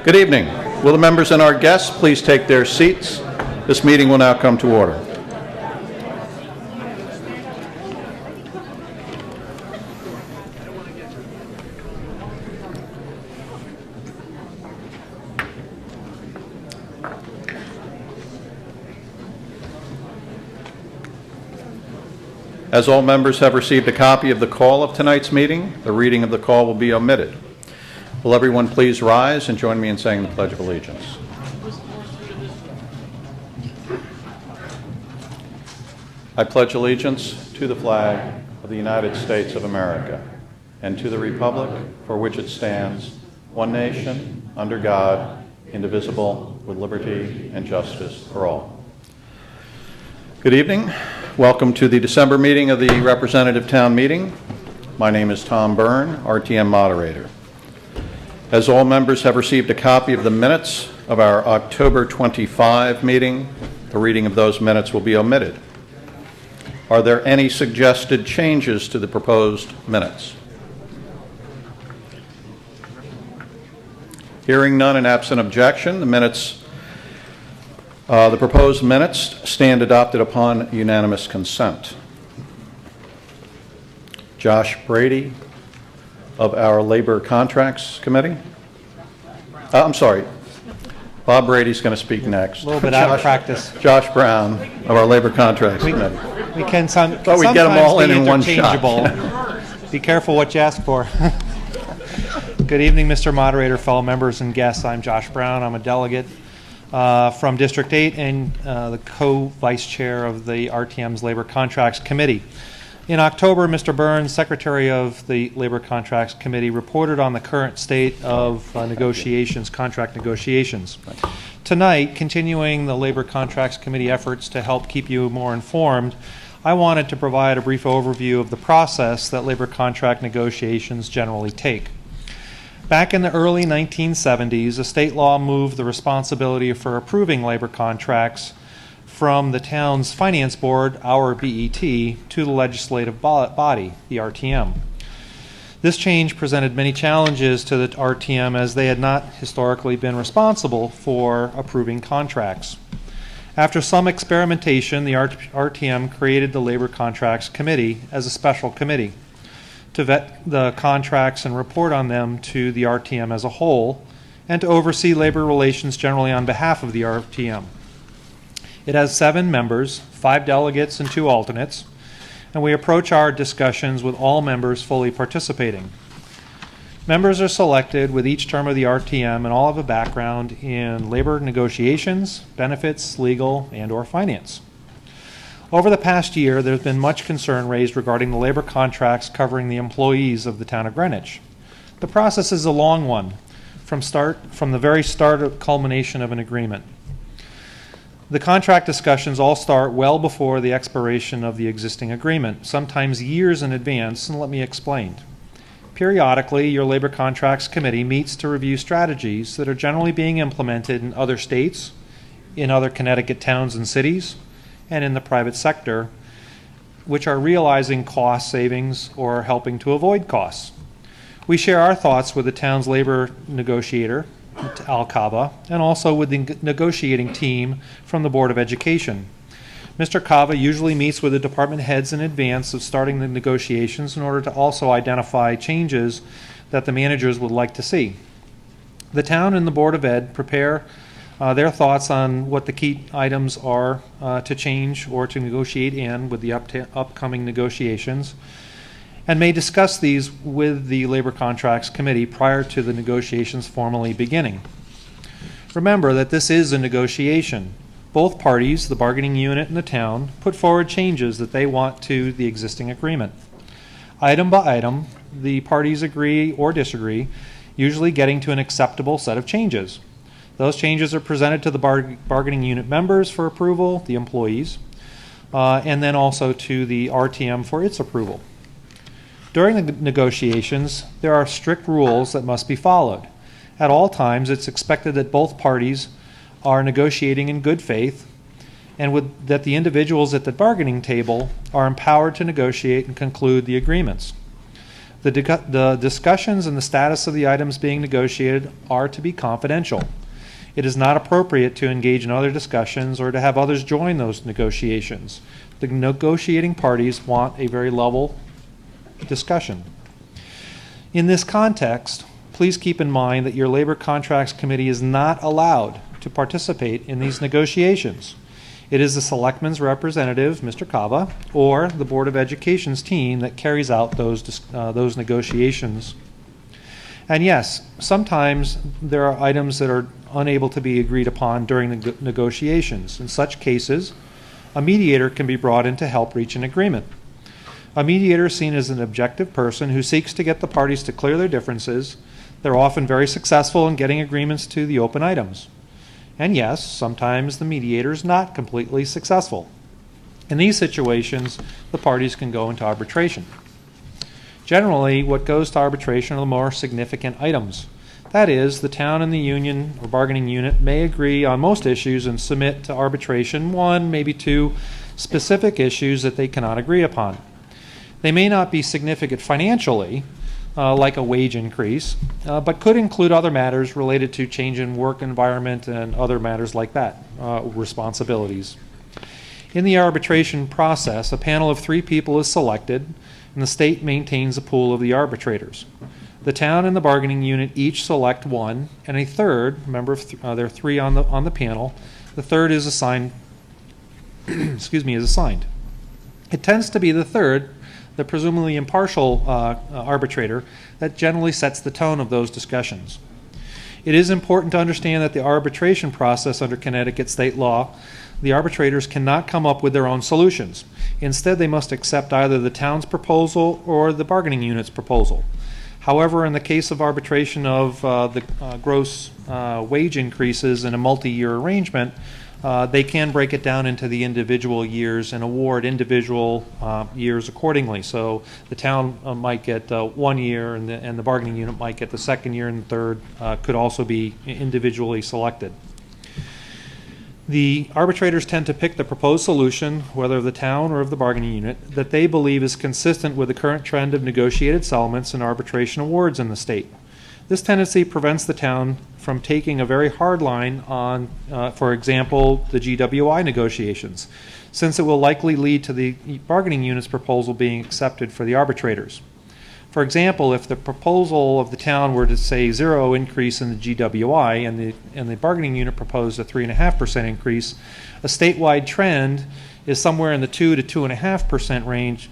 Good evening. Will the members and our guests please take their seats? This meeting will now come to order. As all members have received a copy of the call of tonight's meeting, the reading of the call will be omitted. Will everyone please rise and join me in saying the Pledge of Allegiance? I pledge allegiance to the flag of the United States of America and to the republic for which it stands, one nation, under God, indivisible, with liberty and justice for all. Good evening. Welcome to the December meeting of the Representative Town Meeting. My name is Tom Byrne, RTM Moderator. As all members have received a copy of the minutes of our October 25 meeting, the reading of those minutes will be omitted. Are there any suggested changes to the proposed minutes? Hearing none and absent objection, the proposed minutes stand adopted upon unanimous consent. Josh Brady of our Labor Contracts Committee. I'm sorry. Bob Brady's going to speak next. A little bit out of practice. Josh Brown of our Labor Contracts Committee. We can sometimes get them all in one shot. Be careful what you ask for. Good evening, Mr. Moderator, fellow members and guests. I'm Josh Brown. I'm a delegate from District 8 and the co-vice chair of the RTM's Labor Contracts Committee. In October, Mr. Burns, Secretary of the Labor Contracts Committee, reported on the current state of contract negotiations. Tonight, continuing the Labor Contracts Committee efforts to help keep you more informed, I wanted to provide a brief overview of the process that labor contract negotiations generally take. Back in the early 1970s, a state law moved the responsibility for approving labor contracts from the town's finance board, our BET, to the legislative body, the RTM. This change presented many challenges to the RTM as they had not historically been responsible for approving contracts. After some experimentation, the RTM created the Labor Contracts Committee as a special committee to vet the contracts and report on them to the RTM as a whole, and to oversee labor relations generally on behalf of the RTM. It has 7 members, 5 delegates and 2 alternates, and we approach our discussions with all members fully participating. Members are selected with each term of the RTM and all have a background in labor negotiations, benefits, legal, and/or finance. Over the past year, there's been much concern raised regarding the labor contracts covering the employees of the town of Greenwich. The process is a long one, from the very start of culmination of an agreement. The contract discussions all start well before the expiration of the existing agreement, sometimes years in advance, and let me explain. Periodically, your Labor Contracts Committee meets to review strategies that are generally being implemented in other states, in other Connecticut towns and cities, and in the private sector, which are realizing cost savings or helping to avoid costs. We share our thoughts with the town's labor negotiator, Al Cava, and also with the negotiating team from the Board of Education. Mr. Cava usually meets with the department heads in advance of starting the negotiations in order to also identify changes that the managers would like to see. The town and the Board of Ed prepare their thoughts on what the key items are to change or to negotiate in with the upcoming negotiations, and may discuss these with the Labor Contracts Committee prior to the negotiations formally beginning. Remember that this is a negotiation. Both parties, the bargaining unit and the town, put forward changes that they want to the existing agreement. Item by item, the parties agree or disagree, usually getting to an acceptable set of changes. Those changes are presented to the bargaining unit members for approval, the employees, and then also to the RTM for its approval. During the negotiations, there are strict rules that must be followed. At all times, it's expected that both parties are negotiating in good faith and that the individuals at the bargaining table are empowered to negotiate and conclude the agreements. The discussions and the status of the items being negotiated are to be confidential. It is not appropriate to engage in other discussions or to have others join those negotiations. The negotiating parties want a very level discussion. In this context, please keep in mind that your Labor Contracts Committee is not allowed to participate in these negotiations. It is the Selectman's representative, Mr. Cava, or the Board of Education's team that carries out those negotiations. And yes, sometimes there are items that are unable to be agreed upon during the negotiations. In such cases, a mediator can be brought in to help reach an agreement. A mediator is seen as an objective person who seeks to get the parties to clear their differences. They're often very successful in getting agreements to the open items. And yes, sometimes the mediator is not completely successful. In these situations, the parties can go into arbitration. Generally, what goes to arbitration are the more significant items. That is, the town and the union or bargaining unit may agree on most issues and submit to arbitration one, maybe two specific issues that they cannot agree upon. They may not be significant financially, like a wage increase, but could include other matters related to change in work environment and other matters like that, responsibilities. In the arbitration process, a panel of 3 people is selected, and the state maintains a pool of the arbitrators. The town and the bargaining unit each select one, and a third, remember there are 3 on the panel, the third is assigned, is assigned. It tends to be the third, the presumably impartial arbitrator, that generally sets the tone of those discussions. It is important to understand that the arbitration process under Connecticut state law, the arbitrators cannot come up with their own solutions. Instead, they must accept either the town's proposal or the bargaining unit's proposal. However, in the case of arbitration of the gross wage increases in a multi-year arrangement, they can break it down into the individual years and award individual years accordingly. So the town might get 1 year, and the bargaining unit might get the second year, and the third could also be individually selected. The arbitrators tend to pick the proposed solution, whether of the town or of the bargaining unit, that they believe is consistent with the current trend of negotiated settlements and arbitration awards in the state. This tendency prevents the town from taking a very hard line on, for example, the GWI negotiations, since it will likely lead to the bargaining unit's proposal being accepted for the arbitrators. For example, if the proposal of the town were to say 0 increase in the GWI and the bargaining unit proposed a 3.5% increase, a statewide trend is somewhere in the 2 to 2.5% range.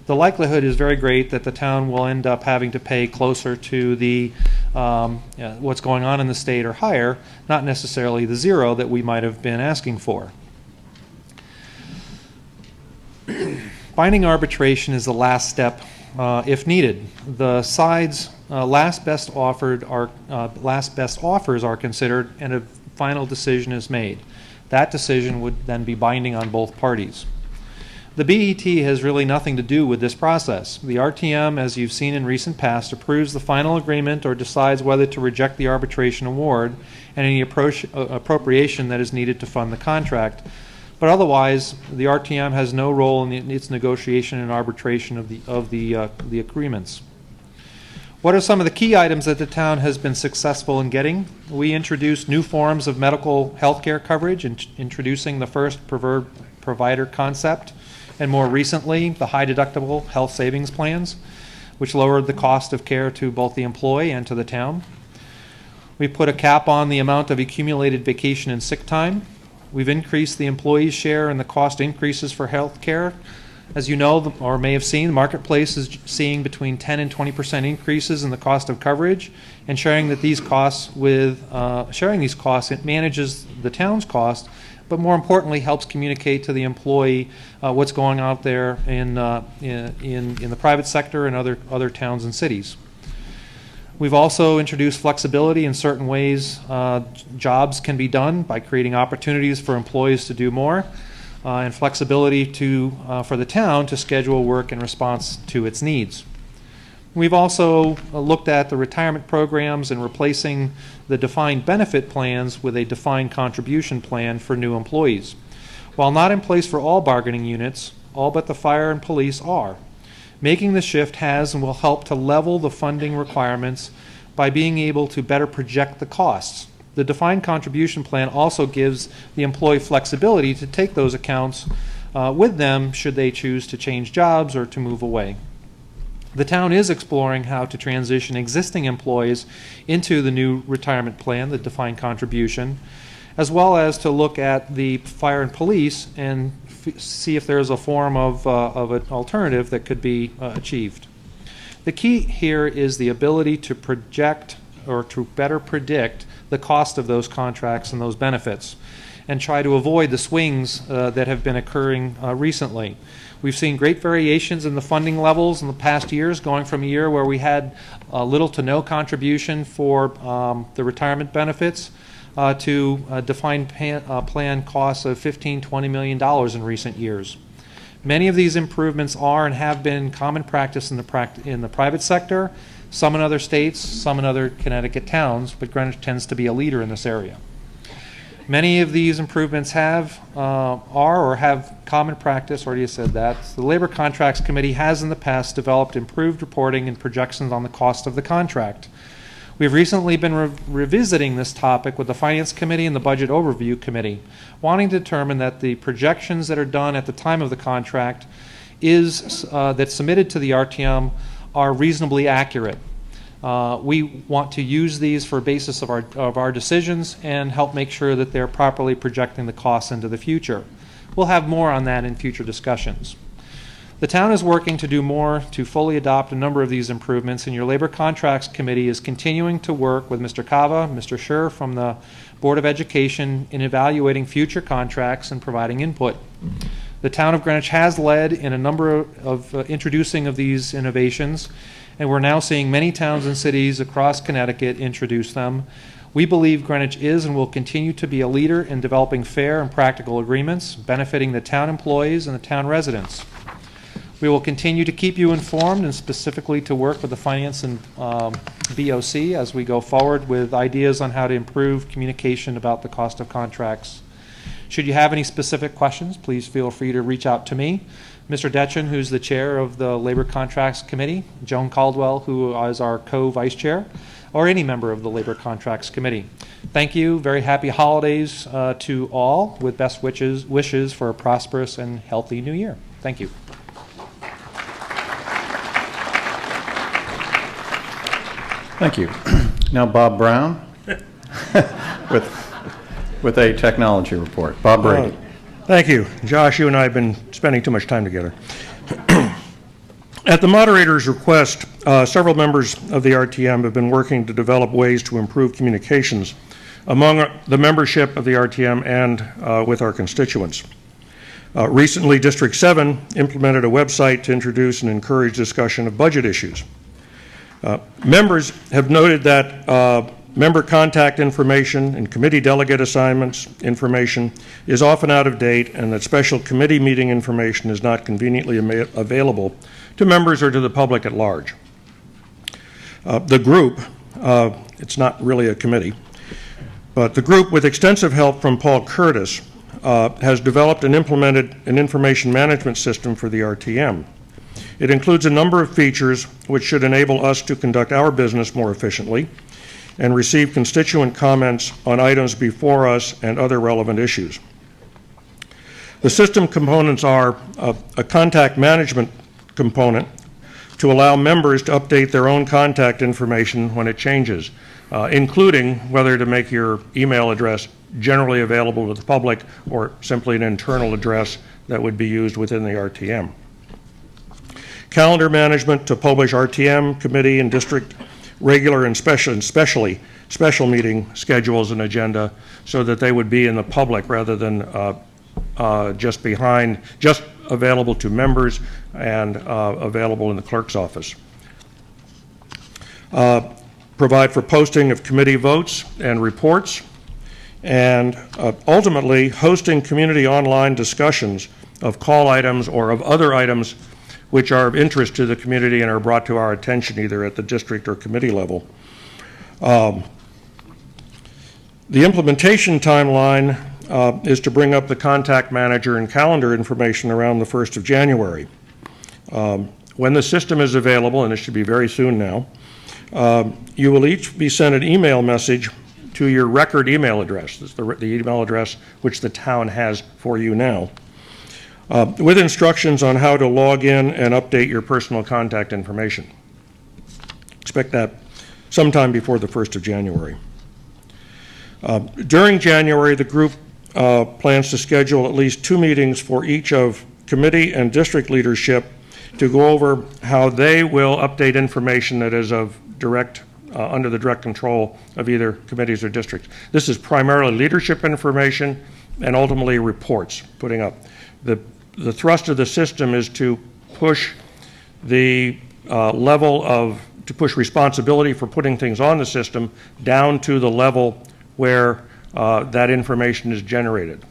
The likelihood is very great that the town will end up having to pay closer to the what's going on in the state or higher, not necessarily the 0 that we might have been asking for. Binding arbitration is the last step if needed. The sides' last best offers are considered, and a final decision is made. That decision would then be binding on both parties. The BET has really nothing to do with this process. The RTM, as you've seen in recent past, approves the final agreement or decides whether to reject the arbitration award and any appropriation that is needed to fund the contract. But otherwise, the RTM has no role in its negotiation and arbitration of the agreements. What are some of the key items that the town has been successful in getting? We introduced new forms of medical health care coverage, introducing the first preferred provider concept, and more recently, the high deductible health savings plans, which lowered the cost of care to both the employee and to the town. We put a cap on the amount of accumulated vacation and sick time. We've increased the employee's share in the cost increases for health care. As you know, or may have seen, the marketplace is seeing between 10 and 20% increases in the cost of coverage, and sharing these costs, it manages the town's cost, but more importantly, helps communicate to the employee what's going on out there in the private sector and other towns and cities. We've also introduced flexibility in certain ways jobs can be done by creating opportunities for employees to do more, and flexibility for the town to schedule work in response to its needs. We've also looked at the retirement programs and replacing the defined benefit plans with a defined contribution plan for new employees. While not in place for all bargaining units, all but the fire and police are. Making the shift has and will help to level the funding requirements by being able to better project the costs. The defined contribution plan also gives the employee flexibility to take those accounts with them should they choose to change jobs or to move away. The town is exploring how to transition existing employees into the new retirement plan, the defined contribution, as well as to look at the fire and police and see if there's a form of an alternative that could be achieved. The key here is the ability to project or to better predict the cost of those contracts and those benefits and try to avoid the swings that have been occurring recently. We've seen great variations in the funding levels in the past years, going from a year where we had little to no contribution for the retirement benefits to defined plan costs of $15, $20 million in recent years. Many of these improvements are and have been common practice in the private sector, some in other states, some in other Connecticut towns, but Greenwich tends to be a leader in this area. Many of these improvements are or have common practice, already said that. The Labor Contracts Committee has in the past developed improved reporting and projections on the cost of the contract. We've recently been revisiting this topic with the Finance Committee and the Budget Overview Committee, wanting to determine that the projections that are done at the time of the contract that's submitted to the RTM are reasonably accurate. We want to use these for basis of our decisions and help make sure that they're properly projecting the costs into the future. We'll have more on that in future discussions. The town is working to do more to fully adopt a number of these improvements, and your Labor Contracts Committee is continuing to work with Mr. Cava, Mr. Scher from the Board of Education in evaluating future contracts and providing input. The town of Greenwich has led in a number of introducing of these innovations, and we're now seeing many towns and cities across Connecticut introduce them. We believe Greenwich is and will continue to be a leader in developing fair and practical agreements, benefiting the town employees and the town residents. We will continue to keep you informed and specifically to work with the Finance and BOC as we go forward with ideas on how to improve communication about the cost of contracts. Should you have any specific questions, please feel free to reach out to me. Mr. Detchen, who's the chair of the Labor Contracts Committee, Joan Caldwell, who is our co-vice chair, or any member of the Labor Contracts Committee. Thank you. Very happy holidays to all, with best wishes for a prosperous and healthy new year. Thank you. Thank you. Now Bob Brown with a technology report. Bob Brady. Thank you. Josh, you and I have been spending too much time together. At the moderator's request, several members of the RTM have been working to develop ways to improve communications among the membership of the RTM and with our constituents. Recently, District 7 implemented a website to introduce and encourage discussion of budget issues. Members have noted that member contact information and committee delegate assignments information is often out of date, and that special committee meeting information is not conveniently available to members or to the public at large. The group, it's not really a committee, but the group, with extensive help from Paul Curtis, has developed and implemented an information management system for the RTM. It includes a number of features which should enable us to conduct our business more efficiently and receive constituent comments on items before us and other relevant issues. The system components are a contact management component to allow members to update their own contact information when it changes, including whether to make your email address generally available to the public or simply an internal address that would be used within the RTM. Calendar management to publish RTM, committee, and district regular and special meeting schedules and agenda so that they would be in the public rather than just available to members and available in the clerk's office. Provide for posting of committee votes and reports, and ultimately hosting community online discussions of call items or of other items which are of interest to the community and are brought to our attention either at the district or committee level. The implementation timeline is to bring up the contact manager and calendar information around the 1st of January. when the system is available, and it should be very soon now, you will each be sent an email message to your record email address. That's the email address which the town has for you now, with instructions on how to log in and update your personal contact information. Expect that sometime before the 1st of January. During January, the group plans to schedule at least 2 meetings for each of committee and district leadership to go over how they will update information that is of direct, under the direct control of either committees or districts. This is primarily leadership information and ultimately reports, putting up. The thrust of the system is to push the to push responsibility for putting things on the system down to the level where that information is generated,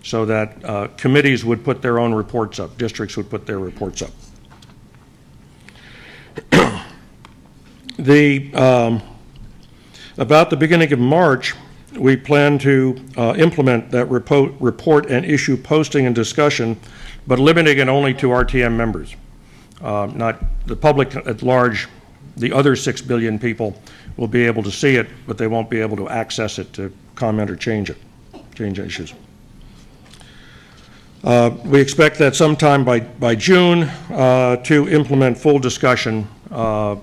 so that committees would put their own reports up, districts would put their reports up. About the beginning of March, we plan to implement that report and issue posting and discussion, but limiting it only to RTM members. Not the public at large. The other 6 billion people will be able to see it, but they won't be able to access it to comment or change issues. We expect that sometime by June to implement full discussion of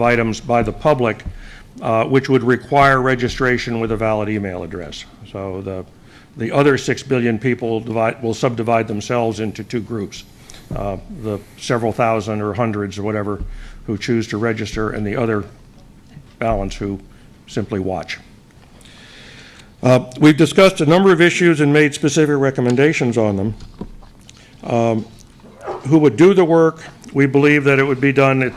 items by the public, which would require registration with a valid email address. So the other 6 billion people will subdivide themselves into 2 groups. The several thousand or hundreds or whatever who choose to register, and the other balance who simply watch. We've discussed a number of issues and made specific recommendations on them. Who would do the work? We believe that it would be done,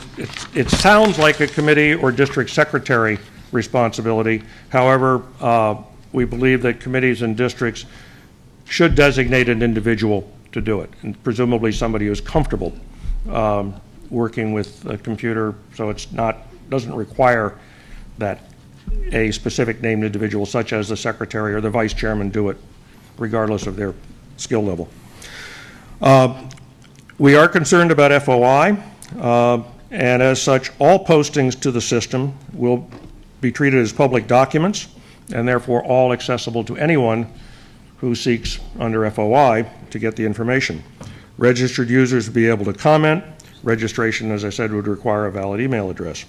it sounds like a committee or district secretary responsibility. However, we believe that committees and districts should designate an individual to do it, and presumably somebody who's comfortable working with a computer, so doesn't require that a specific named individual such as the secretary or the vice chairman do it, regardless of their skill level. We are concerned about FOI, and as such, all postings to the system will be treated as public documents, and therefore all accessible to anyone who seeks under FOI to get the information. Registered users will be able to comment. Registration, as I said, would require a valid email address.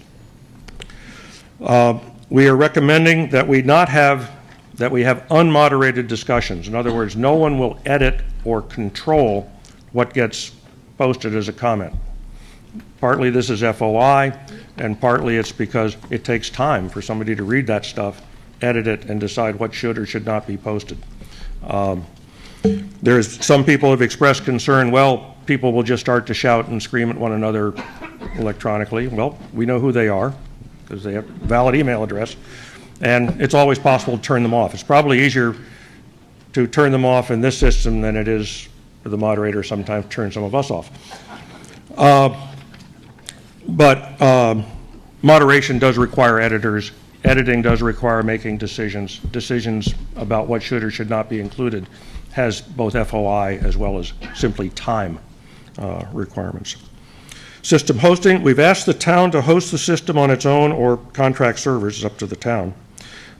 We are recommending that we have unmoderated discussions. In other words, no one will edit or control what gets posted as a comment. Partly this is FOI, and partly it's because it takes time for somebody to read that stuff, edit it, and decide what should or should not be posted. Some people have expressed concern, well, people will just start to shout and scream at one another electronically. Well, we know who they are because they have a valid email address, and it's always possible to turn them off. It's probably easier to turn them off in this system than it is for the moderator sometimes to turn some of us off. But moderation does require editors. Editing does require making decisions. Decisions about what should or should not be included has both FOI as well as simply time requirements. System hosting, we've asked the town to host the system on its own or contract servers. It's up to the town.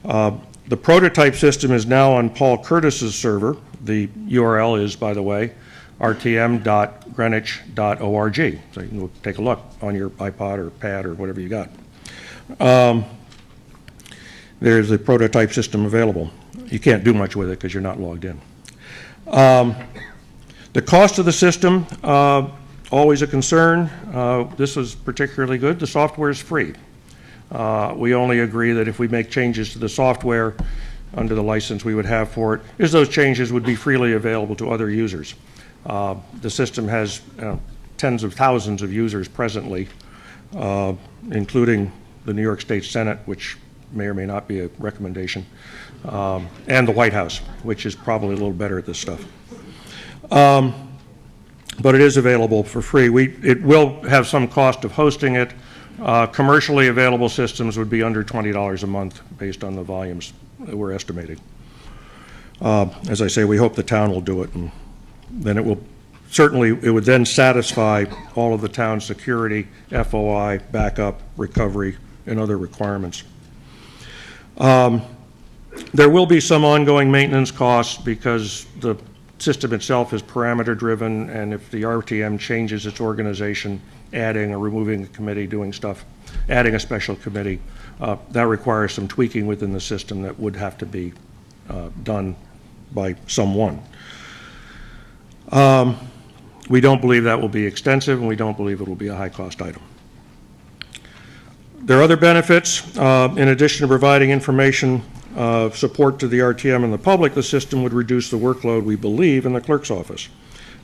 The prototype system is now on Paul Curtis's server. The URL is, by the way, rtm.greenwich.org. So you can take a look on your iPod or pad or whatever you got. There's the prototype system available. You can't do much with it because you're not logged in. The cost of the system, always a concern. This was particularly good. The software is free. We only agree that if we make changes to the software under the license we would have for it, those changes would be freely available to other users. The system has tens of thousands of users presently, including the New York State Senate, which may or may not be a recommendation, and the White House, which is probably a little better at this stuff. But it is available for free. It will have some cost of hosting it. Commercially available systems would be under $20 a month based on the volumes that we're estimating. As I say, we hope the town will do it, and then it will certainly, it would then satisfy all of the town's security, FOI, backup, recovery, and other requirements. There will be some ongoing maintenance costs because the system itself is parameter-driven, and if the RTM changes its organization, adding or removing a committee, doing stuff, adding a special committee, that requires some tweaking within the system that would have to be done by someone. We don't believe that will be extensive, and we don't believe it will be a high-cost item. There are other benefits. In addition to providing information support to the RTM and the public, the system would reduce the workload, we believe, in the clerk's office.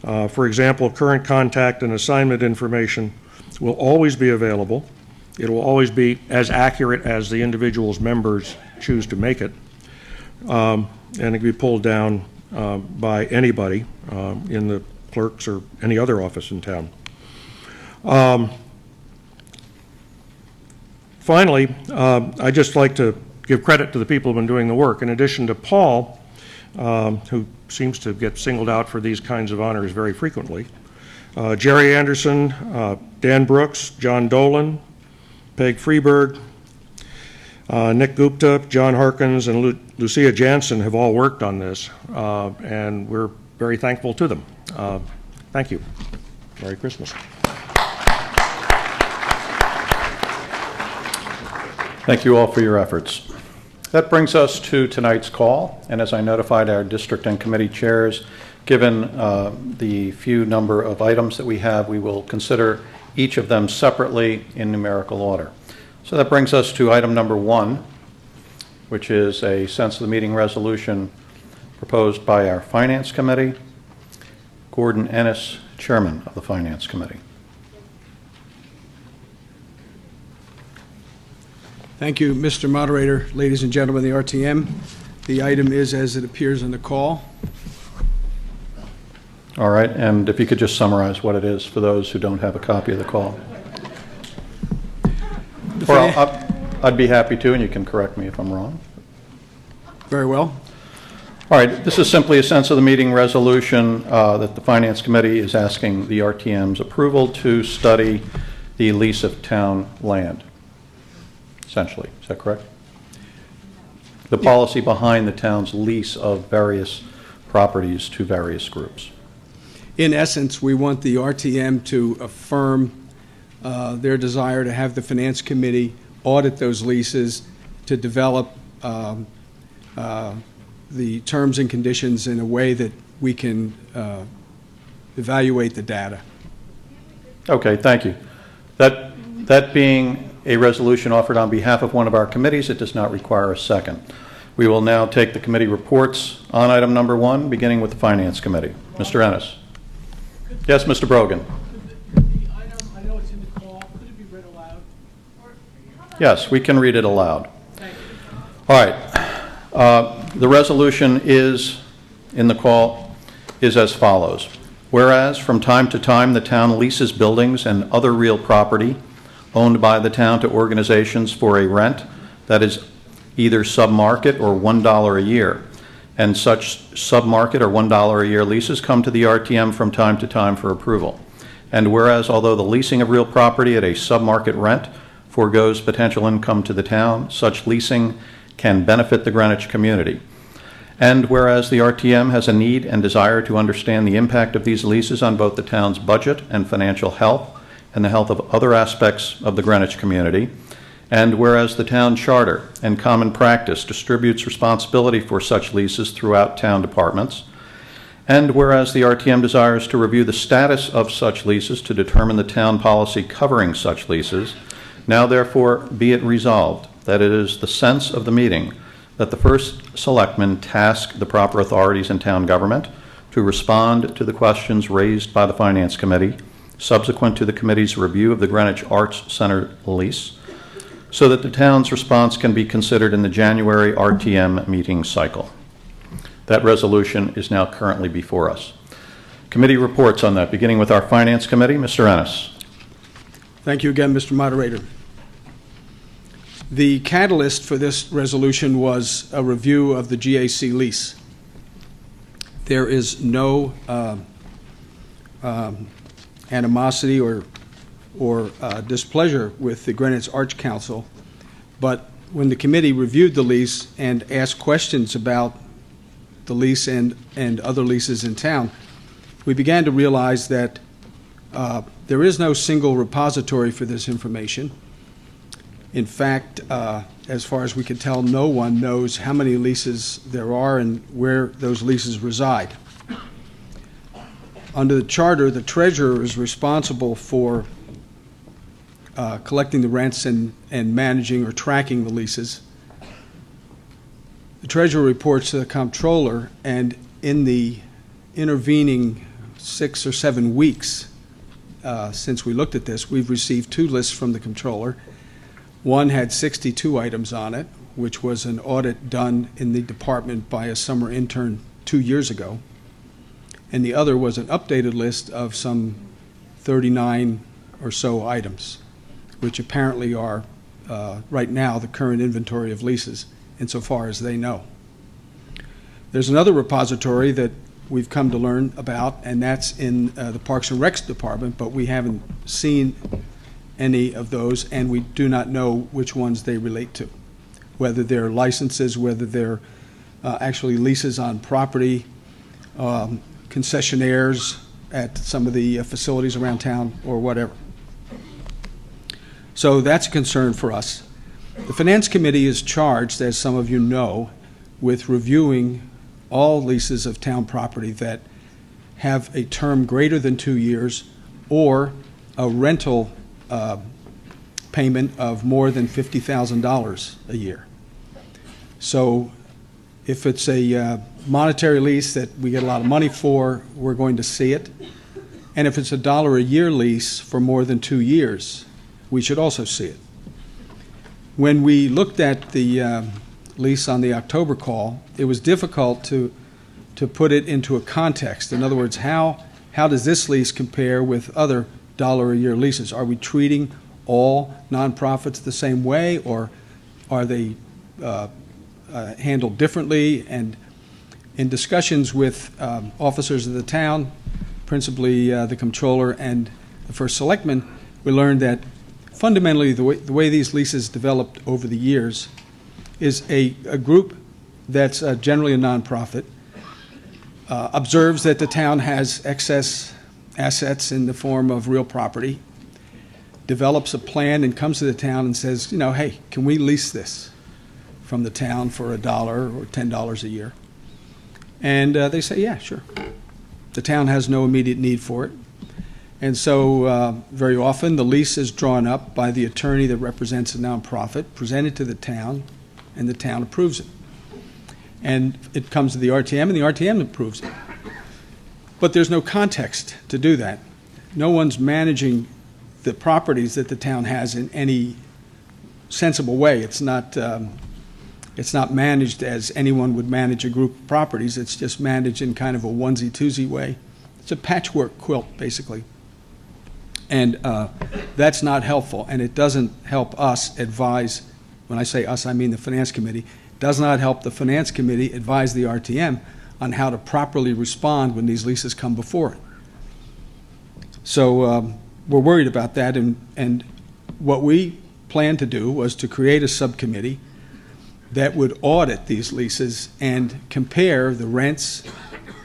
For example, current contact and assignment information will always be available. It will always be as accurate as the individual's members choose to make it, and it can be pulled down by anybody in the clerk's or any other office in town. Finally, I'd just like to give credit to the people who have been doing the work. In addition to Paul, who seems to get singled out for these kinds of honors very frequently, Jerry Anderson, Dan Brooks, John Dolan, Peg Freeberg, Nick Gupta, John Harkins, and Lucia Jansen have all worked on this, and we're very thankful to them. Thank you. Merry Christmas. Thank you all for your efforts. That brings us to tonight's call, and as I notified our district and committee chairs, given the few number of items that we have, we will consider each of them separately in numerical order. So that brings us to item number 1, which is a sense of the meeting resolution proposed by our Finance Committee. Gordon Ennis, Chairman of the Finance Committee. Thank you, Mr. Moderator, ladies and gentlemen of the RTM. The item is as it appears in the call. All right, and if you could just summarize what it is for those who don't have a copy of the call. Or I'd be happy to, and you can correct me if I'm wrong. Very well. All right, this is simply a sense of the meeting resolution that the Finance Committee is asking the RTM's approval to study the lease of town land, essentially. Is that correct? The policy behind the town's lease of various properties to various groups. In essence, we want the RTM to affirm their desire to have the Finance Committee audit those leases to develop the terms and conditions in a way that we can evaluate the data. Okay, thank you. That being a resolution offered on behalf of one of our committees, it does not require a second. We will now take the committee reports on item number 1, beginning with the Finance Committee. Mr. Ennis. Yes, Mr. Brogan. The item, I know it's in the call, could it be read aloud? Yes, we can read it aloud. Thank you. All right. The resolution is in the call is as follows. Whereas from time to time the town leases buildings and other real property owned by the town to organizations for a rent that is either sub-market or $1 a year, and such sub-market or $1 a year leases come to the RTM from time to time for approval. And whereas although the leasing of real property at a sub-market rent foregoes potential income to the town, such leasing can benefit the Greenwich community. And whereas the RTM has a need and desire to understand the impact of these leases on both the town's budget and financial health and the health of other aspects of the Greenwich community, and whereas the town charter and common practice distributes responsibility for such leases throughout town departments, and whereas the RTM desires to review the status of such leases to determine the town policy covering such leases, now therefore be it resolved that it is the sense of the meeting that the first selectman task the proper authorities in town government to respond to the questions raised by the Finance Committee subsequent to the committee's review of the Greenwich Arts Center lease, so that the town's response can be considered in the January RTM meeting cycle. That resolution is now currently before us. Committee reports on that, beginning with our Finance Committee. Mr. Ennis. Thank you again, Mr. Moderator. The catalyst for this resolution was a review of the GAC lease. There is no animosity or displeasure with the Greenwich Arts Council, but when the committee reviewed the lease and asked questions about the lease and other leases in town, we began to realize that there is no single repository for this information. In fact, as far as we can tell, no one knows how many leases there are and where those leases reside. Under the charter, the treasurer is responsible for collecting the rents and managing or tracking the leases. The treasurer reports to the comptroller, and in the intervening 6 or 7 weeks since we looked at this, we've received 2 lists from the comptroller. One had 62 items on it, which was an audit done in the department by a summer intern 2 years ago. And the other was an updated list of some 39 or so items, which apparently are, right now, the current inventory of leases, insofar as they know. There's another repository that we've come to learn about, and that's in the Parks and Recs department, but we haven't seen any of those, and we do not know which ones they relate to, whether they're licenses, whether they're actually leases on property, concessionaires at some of the facilities around town, or whatever. So that's a concern for us. The Finance Committee is charged, as some of you know, with reviewing all leases of town property that have a term greater than 2 years or a rental payment of more than $50,000 a year. So if it's a monetary lease that we get a lot of money for, we're going to see it. And if it's $1 a year lease for more than 2 years, we should also see it. When we looked at the lease on the October call, it was difficult to put it into a context. In other words, how does this lease compare with other $1 a year leases? Are we treating all nonprofits the same way, or are they handled differently? And in discussions with officers of the town, principally the comptroller and the first selectman, we learned that fundamentally the way these leases developed over the years is a group that's generally a nonprofit, observes that the town has excess assets in the form of real property, develops a plan and comes to the town and says, you know, hey, can we lease this from the town for $1 or $10 a year? And they say, yeah, sure. The town has no immediate need for it. And so very often the lease is drawn up by the attorney that represents a nonprofit, presented to the town, and the town approves it. And it comes to the RTM, and the RTM approves it. But there's no context to do that. No one's managing the properties that the town has in any sensible way. It's not managed as anyone would manage a group of properties. It's just managed in kind of a onesie-twosie way. It's a patchwork quilt, basically. And that's not helpful, and it doesn't help us advise. When I say us, I mean the Finance Committee. It does not help the Finance Committee advise the RTM on how to properly respond when these leases come before it. So we're worried about that, and what we planned to do was to create a subcommittee that would audit these leases and compare the rents,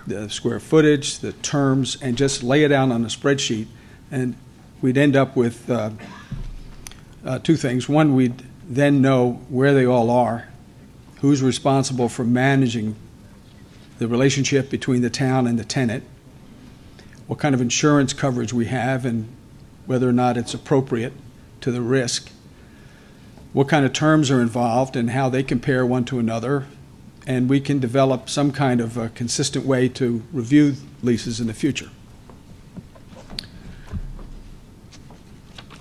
the square footage, the terms, and just lay it out on a spreadsheet. And we'd end up with 2 things. One, we'd then know where they all are, who's responsible for managing the relationship between the town and the tenant, what kind of insurance coverage we have, and whether or not it's appropriate to the risk, what kind of terms are involved and how they compare one to another, and we can develop some kind of a consistent way to review leases in the future.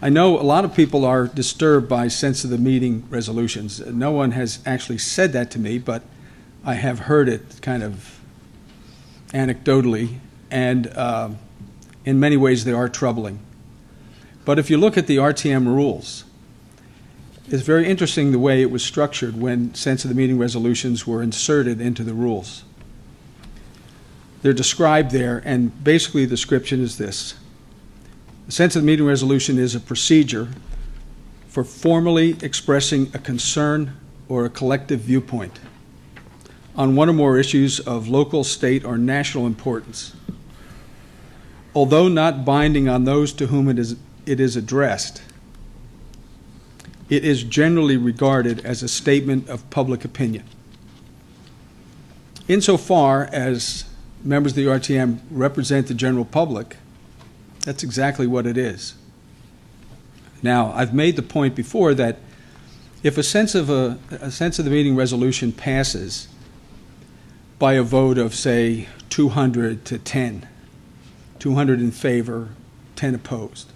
I know a lot of people are disturbed by sense of the meeting resolutions. No one has actually said that to me, but I have heard it kind of anecdotally, and in many ways they are troubling. But if you look at the RTM rules, it's very interesting the way it was structured when sense of the meeting resolutions were inserted into the rules. They're described there, and basically the description is this. The sense of the meeting resolution is a procedure for formally expressing a concern or a collective viewpoint on one or more issues of local, state, or national importance. Although not binding on those to whom it is addressed, it is generally regarded as a statement of public opinion. Insofar as members of the RTM represent the general public, that's exactly what it is. Now, I've made the point before that if a sense of the meeting resolution passes by a vote of, say, 200 to 10, 200 in favor, 10 opposed,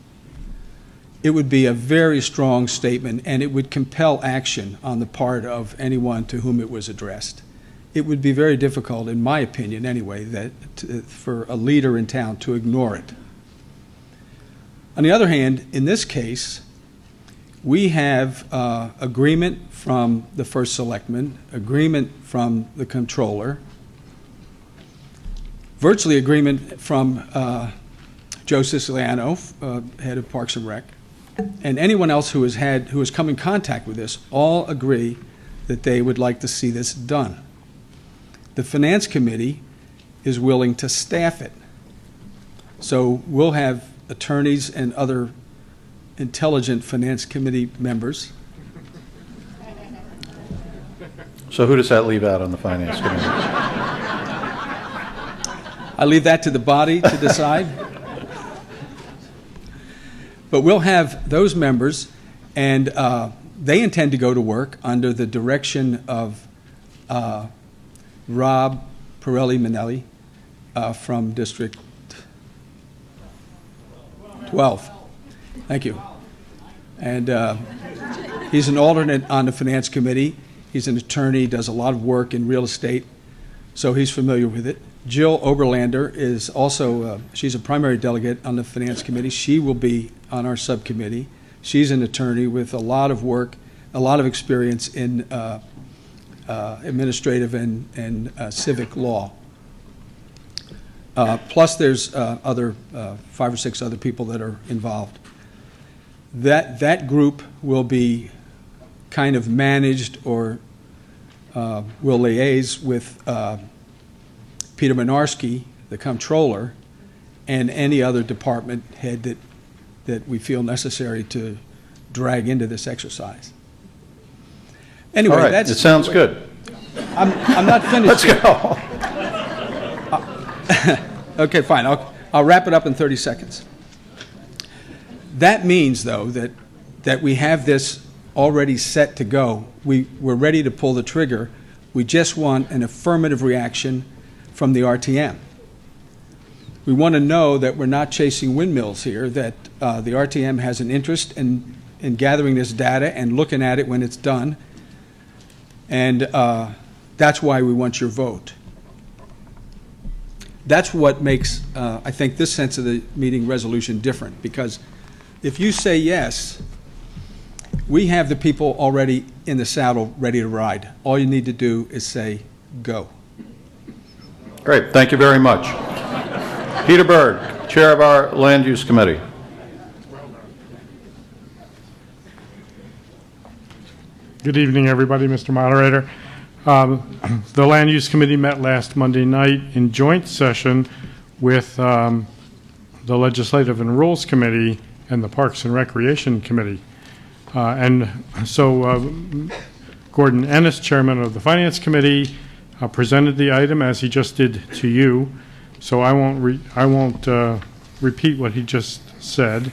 it would be a very strong statement, and it would compel action on the part of anyone to whom it was addressed. It would be very difficult, in my opinion anyway, for a leader in town to ignore it. On the other hand, in this case, we have agreement from the first selectman, agreement from the comptroller, virtually agreement from Joe Siciliano, head of Parks and Rec, and anyone else who has come in contact with this all agree that they would like to see this done. The Finance Committee is willing to staff it. So we'll have attorneys and other intelligent Finance Committee members. So who does that leave out on the Finance Committee? I leave that to the body to decide. But we'll have those members, and they intend to go to work under the direction of Rob Pirelli-Minelli from District 12. Thank you. And he's an alternate on the Finance Committee. He's an attorney, does a lot of work in real estate, so he's familiar with it. Jill Oberlander is also, she's a primary delegate on the Finance Committee. She will be on our subcommittee. She's an attorney with a lot of work, a lot of experience in administrative and civic law. Plus there's other 5 or 6 other people that are involved. That group will be kind of managed or will liaise with Peter Minarski, the comptroller, and any other department head that we feel necessary to drag into this exercise. Anyway, All right, it sounds good. I'm not finished. Let's go. Okay, fine. I'll wrap it up in 30 seconds. That means, though, that we have this already set to go. We're ready to pull the trigger. We just want an affirmative reaction from the RTM. We want to know that we're not chasing windmills here, that the RTM has an interest in gathering this data and looking at it when it's done, and that's why we want your vote. That's what makes, I think, this sense of the meeting resolution different, because if you say yes, we have the people already in the saddle ready to ride. All you need to do is say go. Great, thank you very much. Peter Berg, Chair of our Land Use Committee. Good evening, everybody, Mr. Moderator. The Land Use Committee met last Monday night in joint session with the Legislative and Rules Committee and the Parks and Recreation Committee. And so Gordon Ennis, Chairman of the Finance Committee, presented the item as he just did to you. So I won't repeat what he just said.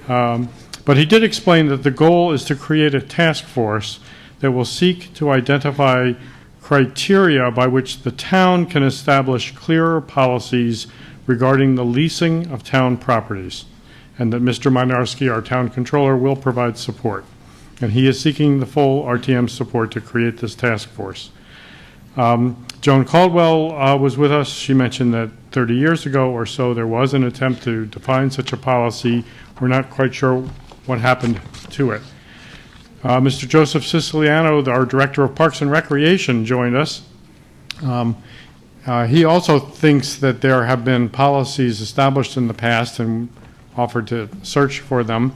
But he did explain that the goal is to create a task force that will seek to identify criteria by which the town can establish clearer policies regarding the leasing of town properties, and that Mr. Minarski, our town controller, will provide support. And he is seeking the full RTM support to create this task force. Joan Caldwell was with us. She mentioned that 30 years ago or so there was an attempt to define such a policy. We're not quite sure what happened to it. Mr. Joseph Siciliano, our Director of Parks and Recreation, joined us. He also thinks that there have been policies established in the past and offered to search for them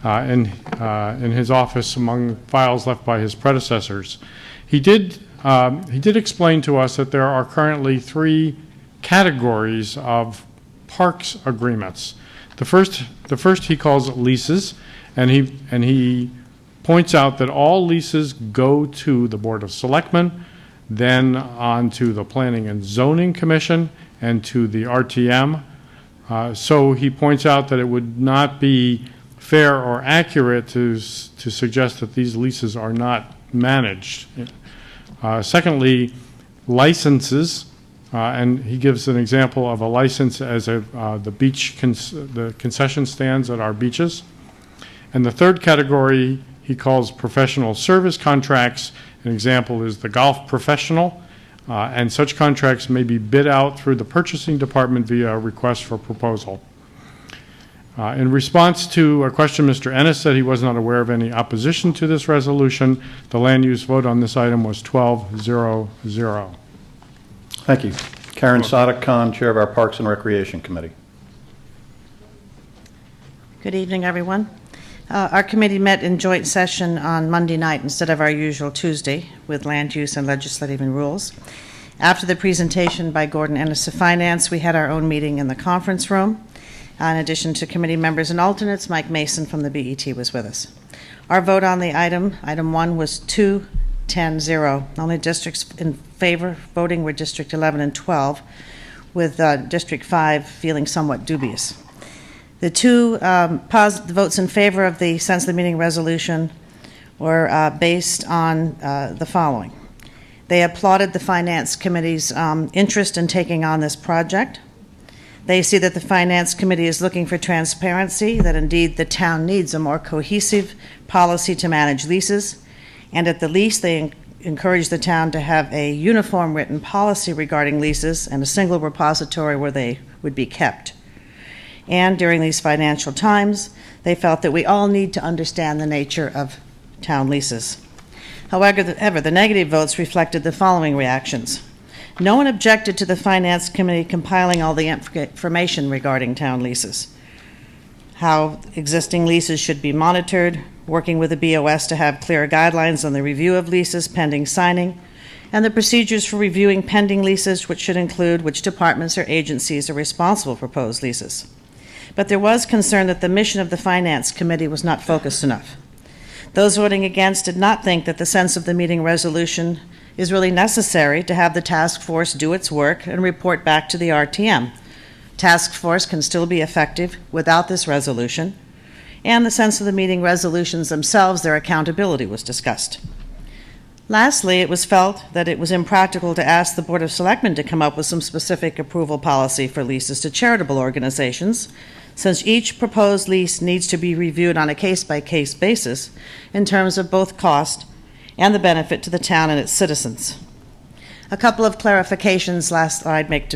in his office among files left by his predecessors. He did explain to us that there are currently 3 categories of parks agreements. The first he calls leases, and he points out that all leases go to the Board of Selectmen, then on to the Planning and Zoning Commission, and to the RTM. So he points out that it would not be fair or accurate to suggest that these leases are not managed. Secondly, licenses, and he gives an example of a license as the concession stands at our beaches. And the third category he calls professional service contracts. An example is the golf professional, and such contracts may be bid out through the purchasing department via a request for proposal. In response to a question, Mr. Ennis said he was not aware of any opposition to this resolution. The land use vote on this item was 12-0-0. Thank you. Karen Sadek-Khan, Chair of our Parks and Recreation Committee. Good evening, everyone. Our committee met in joint session on Monday night instead of our usual Tuesday with Land Use and Legislative and Rules. After the presentation by Gordon Ennis of Finance, we had our own meeting in the conference room. In addition to committee members and alternates, Mike Mason from the BET was with us. Our vote on the item 1, was 2-10-0. Only districts in favor voting were District 11 and 12, with District 5 feeling somewhat dubious. The 2 votes in favor of the sense of the meeting resolution were based on the following. They applauded the Finance Committee's interest in taking on this project. They see that the Finance Committee is looking for transparency, that indeed the town needs a more cohesive policy to manage leases, and at the least they encourage the town to have a uniform written policy regarding leases and a single repository where they would be kept. And during these financial times, they felt that we all need to understand the nature of town leases. However, the negative votes reflected the following reactions. No one objected to the Finance Committee compiling all the information regarding town leases, how existing leases should be monitored, working with the BOS to have clear guidelines on the review of leases pending signing, and the procedures for reviewing pending leases, which should include which departments or agencies are responsible for proposed leases. But there was concern that the mission of the Finance Committee was not focused enough. Those voting against did not think that the sense of the meeting resolution is really necessary to have the task force do its work and report back to the RTM. Task force can still be effective without this resolution, and the sense of the meeting resolutions themselves, their accountability was discussed. Lastly, it was felt that it was impractical to ask the Board of Selectmen to come up with some specific approval policy for leases to charitable organizations, since each proposed lease needs to be reviewed on a case-by-case basis in terms of both cost and the benefit to the town and its citizens. A couple of clarifications I'd make.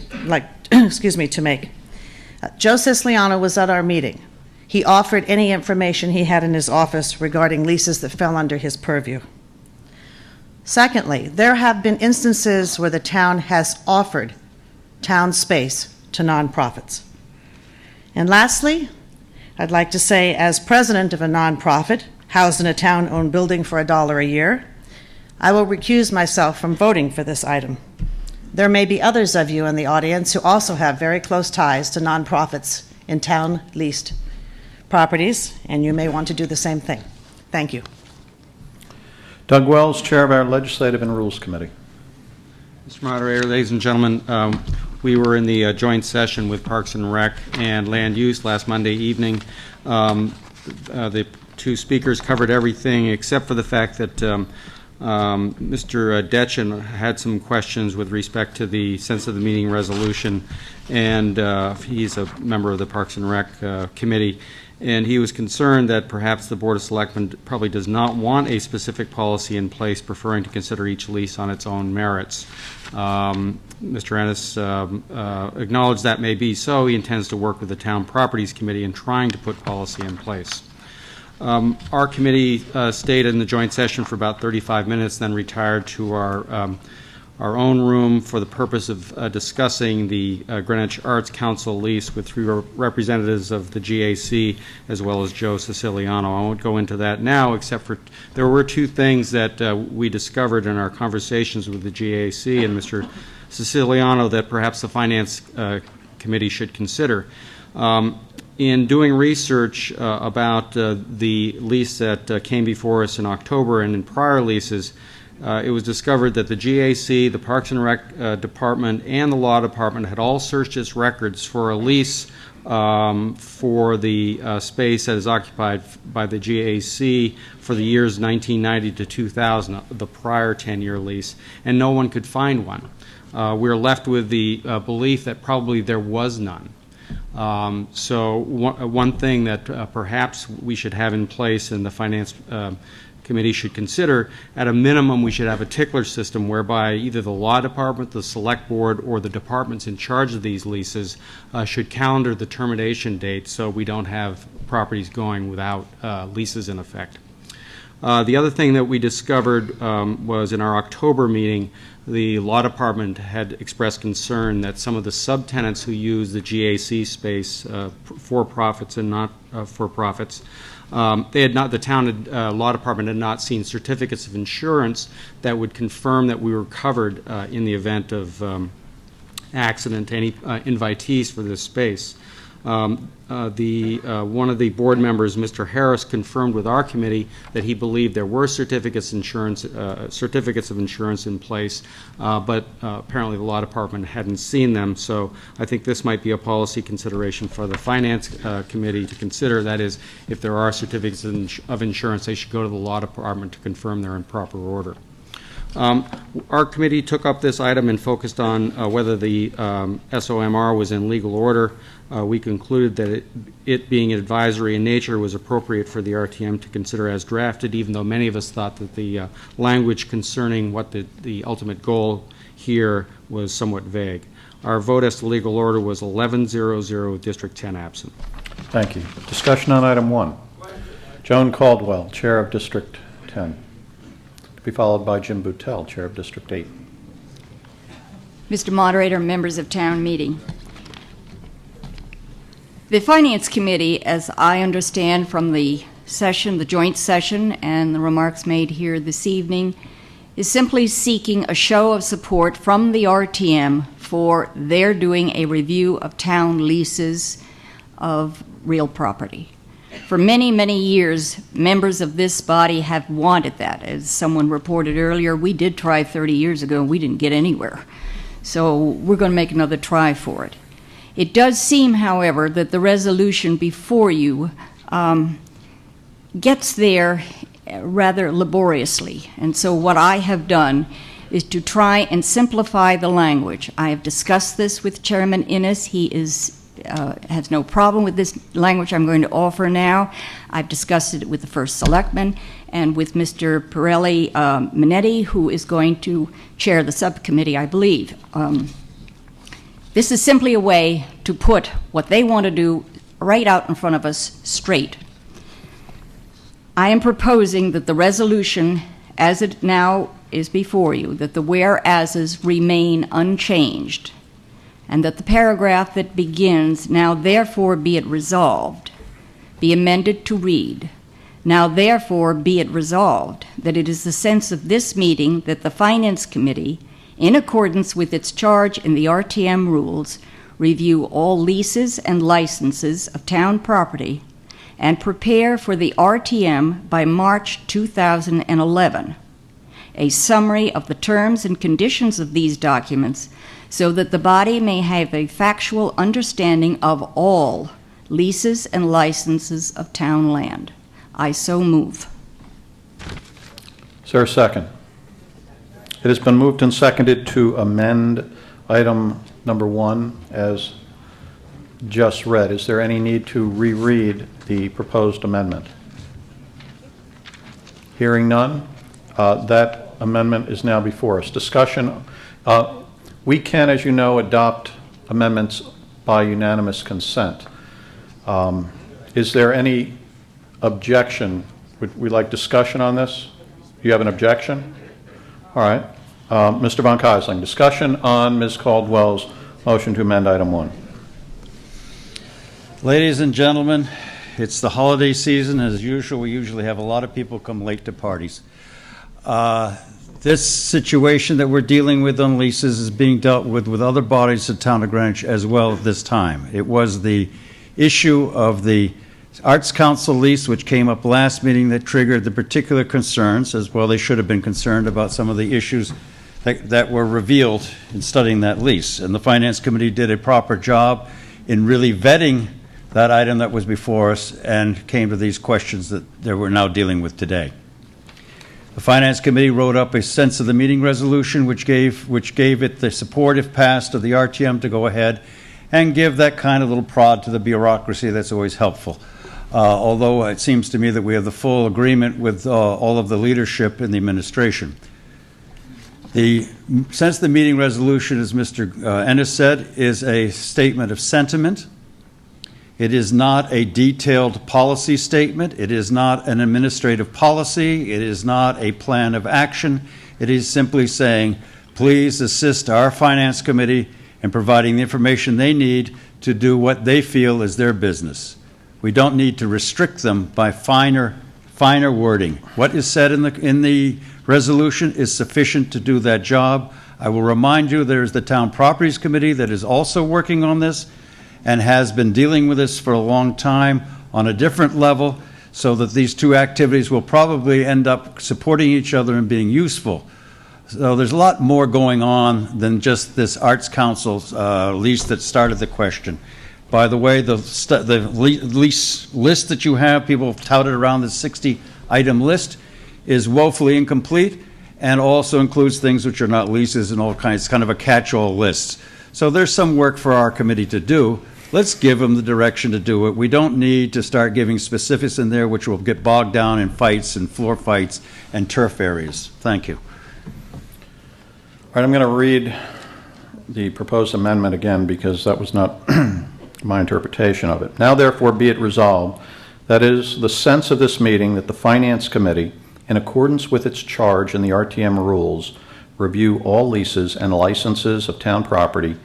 Joe Siciliano was at our meeting. He offered any information he had in his office regarding leases that fell under his purview. Secondly, there have been instances where the town has offered town space to nonprofits. And lastly, I'd like to say, as president of a nonprofit housed in a town-owned building for $1 a year, I will recuse myself from voting for this item. There may be others of you in the audience who also have very close ties to nonprofits in town-leased properties, and you may want to do the same thing. Thank you. Doug Wells, Chair of our Legislative and Rules Committee. Mr. Moderator, ladies and gentlemen, we were in the joint session with Parks and Rec and Land Use last Monday evening. The 2 speakers covered everything except for the fact that Mr. Detchen had some questions with respect to the sense of the meeting resolution, and he's a member of the Parks and Rec Committee. And he was concerned that perhaps the Board of Selectmen probably does not want a specific policy in place, preferring to consider each lease on its own merits. Mr. Ennis acknowledged that may be so. He intends to work with the Town Properties Committee in trying to put policy in place. Our committee stayed in the joint session for about 35 minutes, then retired to our our own room for the purpose of discussing the Greenwich Arts Council lease with 3 representatives of the GAC as well as Joe Siciliano. I won't go into that now, except for there were 2 things that we discovered in our conversations with the GAC and Mr. Siciliano that perhaps the Finance Committee should consider. In doing research about the lease that came before us in October and in prior leases, it was discovered that the GAC, the Parks and Rec Department, and the Law Department had all searched its records for a lease for the space that is occupied by the GAC for the years 1990 to 2000, the prior 10-year lease, and no one could find one. We're left with the belief that probably there was none. So one thing that perhaps we should have in place and the Finance Committee should consider, at a minimum, we should have a tickler system whereby either the Law Department, the Select Board, or the departments in charge of these leases should calendar the termination date so we don't have properties going without leases in effect. The other thing that we discovered was in our October meeting, the Law Department had expressed concern that some of the subtenants who use the GAC space, for-profits and not for-profits, the town Law Department had not seen certificates of insurance that would confirm that we were covered in the event of accident to any invitees for this space. One of the board members, Mr. Harris, confirmed with our committee that he believed there were certificates of insurance in place, but apparently the Law Department hadn't seen them. So I think this might be a policy consideration for the Finance Committee to consider. That is, if there are certificates of insurance, they should go to the Law Department to confirm they're in proper order. Our committee took up this item and focused on whether the SOMR was in legal order. We concluded that it being advisory in nature was appropriate for the RTM to consider as drafted, even though many of us thought that the language concerning what the ultimate goal here was somewhat vague. Our vote as to legal order was 11-0-0, District 10 absent. Thank you. Discussion on item 1. Joan Caldwell, Chair of District 10. To be followed by Jim Boutel, Chair of District 8. Mr. Moderator, members of town meeting. The Finance Committee, as I understand from the session, the joint session, and the remarks made here this evening, is simply seeking a show of support from the RTM for their doing a review of town leases of real property. For many, many years, members of this body have wanted that. As someone reported earlier, we did try 30 years ago and we didn't get anywhere. So we're going to make another try for it. It does seem, however, that the resolution before you gets there rather laboriously. And so what I have done is to try and simplify the language. I have discussed this with Chairman Innes. He has no problem with this language I'm going to offer now. I've discussed it with the first selectman and with Mr. Pirelli Minetti, who is going to chair the subcommittee, I believe. This is simply a way to put what they want to do right out in front of us straight. I am proposing that the resolution, as it now is before you, that the whereases remain unchanged, and that the paragraph that begins, "Now therefore be it resolved," be amended to read, "Now therefore be it resolved that it is the sense of this meeting that the Finance Committee, in accordance with its charge in the RTM rules, review all leases and licenses of town property and prepare for the RTM by March 2011 a summary of the terms and conditions of these documents so that the body may have a factual understanding of all leases and licenses of town land." I so move. Is there a second? It has been moved and seconded to amend item number 1 as just read. Is there any need to reread the proposed amendment? Hearing none, that amendment is now before us. Discussion. We can, as you know, adopt amendments by unanimous consent. Is there any objection? Would we like discussion on this? Do you have an objection? All right. Mr. Von Keisling, discussion on Ms. Caldwell's motion to amend item 1. Ladies and gentlemen, it's the holiday season. As usual, we usually have a lot of people come late to parties. This situation that we're dealing with on leases is being dealt with other bodies of town of Greenwich as well at this time. It was the issue of the Arts Council lease, which came up last meeting, that triggered the particular concerns, as well they should have been concerned about some of the issues that were revealed in studying that lease. And the Finance Committee did a proper job in really vetting that item that was before us and came to these questions that we're now dealing with today. The Finance Committee wrote up a sense of the meeting resolution which gave it the support, if passed, of the RTM to go ahead and give that kind of little prod to the bureaucracy that's always helpful. Although it seems to me that we have the full agreement with all of the leadership in the administration. The sense of the meeting resolution, as Mr. Ennis said, is a statement of sentiment. It is not a detailed policy statement. It is not an administrative policy. It is not a plan of action. It is simply saying, please assist our Finance Committee in providing the information they need to do what they feel is their business. We don't need to restrict them by finer wording. What is said in the resolution is sufficient to do that job. I will remind you there's the Town Properties Committee that is also working on this and has been dealing with this for a long time on a different level, so that these two activities will probably end up supporting each other and being useful. So there's a lot more going on than just this Arts Council's lease that started the question. By the way, the lease list that you have, people have touted around the 60-item list, is woefully incomplete and also includes things which are not leases and all kinds, kind of a catch-all list. So there's some work for our committee to do. Let's give them the direction to do it. We don't need to start giving specifics in there which will get bogged down in fights and floor fights and turf areas. Thank you. All right, I'm going to read the proposed amendment again because that was not my interpretation of it. Now, therefore, be it resolved, that is the sense of this meeting, that the Finance Committee, in accordance with its charge in the RTM rules, review all leases and licenses of town property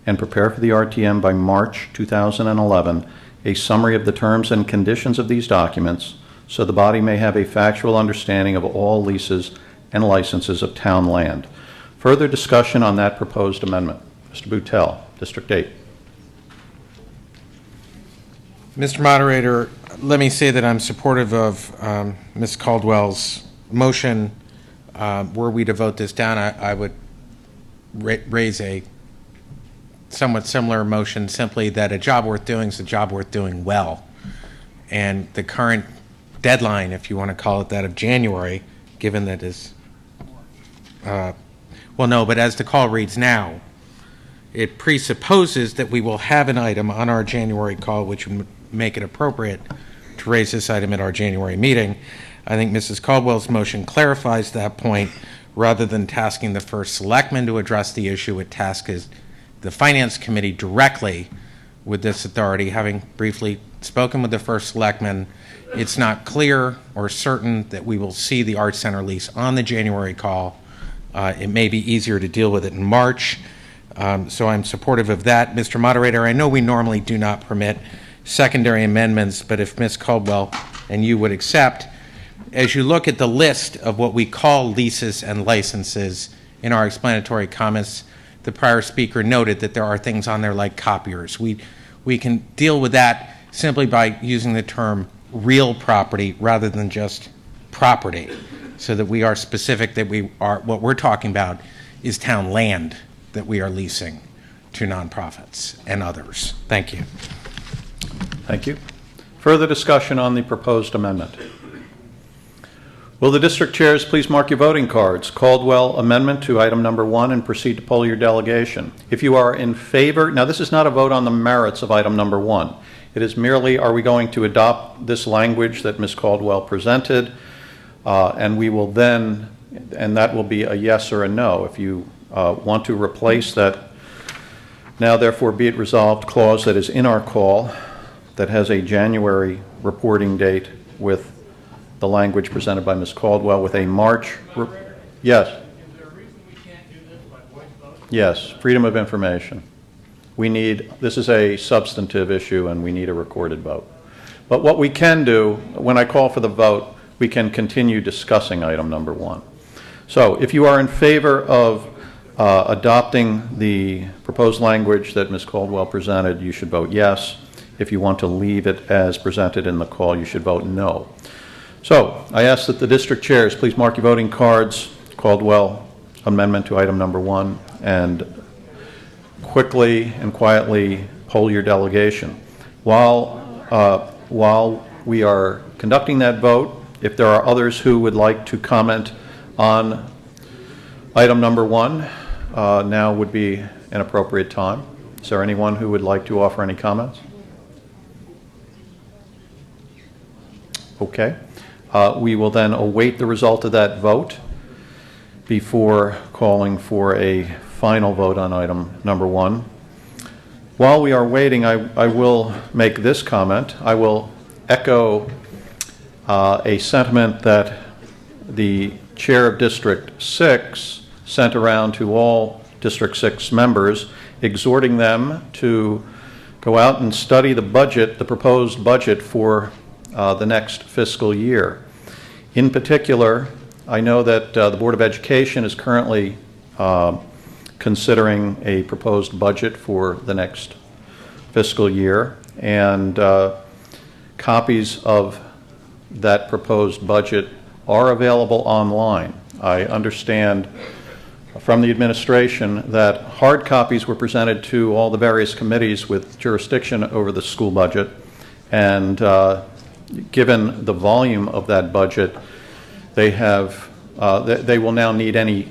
and prepare for the RTM by March 2011 a summary of the terms and conditions of these documents, so the body may have a factual understanding of all leases and licenses of town land. Further discussion on that proposed amendment. Mr. Boutell, District 8. Mr. Moderator, let me say that I'm supportive of Ms. Caldwell's motion. Were we to vote this down, I would raise a somewhat similar motion, simply that a job worth doing is a job worth doing well. And the current deadline, if you want to call it that, of January, given that is, well, no, but as the call reads now, it presupposes that we will have an item on our January call which would make it appropriate to raise this item at our January meeting. I think Mrs. Caldwell's motion clarifies that point. Rather than tasking the first selectman to address the issue, it tasks the Finance Committee directly with this authority. Having briefly spoken with the first selectman, it's not clear or certain that we will see the Arts Center lease on the January call. It may be easier to deal with it in March. So I'm supportive of that. Mr. Moderator, I know we normally do not permit secondary amendments, but if Ms. Caldwell and you would accept, as you look at the list of what we call leases and licenses in our explanatory comments, the prior speaker noted that there are things on there like copiers. We can deal with that simply by using the term real property rather than just property, so that we are specific that what we're talking about is town land that we are leasing to nonprofits and others. Thank you. Thank you. Further discussion on the proposed amendment. Will the district chairs please mark your voting cards? Caldwell amendment to item number 1 and proceed to poll your delegation. If you are in favor, now this is not a vote on the merits of item number 1. It is merely, are we going to adopt this language that Ms. Caldwell presented? And we will then, and that will be a yes or a no. If you want to replace that, now therefore be it resolved clause that is in our call that has a January reporting date with the language presented by Ms. Caldwell with a March. Yes. Is there a reason we can't Yes, freedom of information. This is a substantive issue, and we need a recorded vote. But what we can do, when I call for the vote, we can continue discussing item number 1. So if you are in favor of adopting the proposed language that Ms. Caldwell presented, you should vote yes. If you want to leave it as presented in the call, you should vote no. So I ask that the district chairs please mark your voting cards, Caldwell amendment to item number 1, and quickly and quietly poll your delegation. While we are conducting that vote, if there are others who would like to comment on item number 1, now would be an appropriate time. Is there anyone who would like to offer any comments? Okay. We will then await the result of that vote before calling for a final vote on item number 1. While we are waiting, I will make this comment. I will echo a sentiment that the chair of District 6 sent around to all District 6 members, exhorting them to go out and study the budget, the proposed budget for the next fiscal year. In particular, I know that the Board of Education is currently considering a proposed budget for the next fiscal year, and copies of that proposed budget are available online. I understand from the administration that hard copies were presented to all the various committees with jurisdiction over the school budget, and given the volume of that budget, they will now need any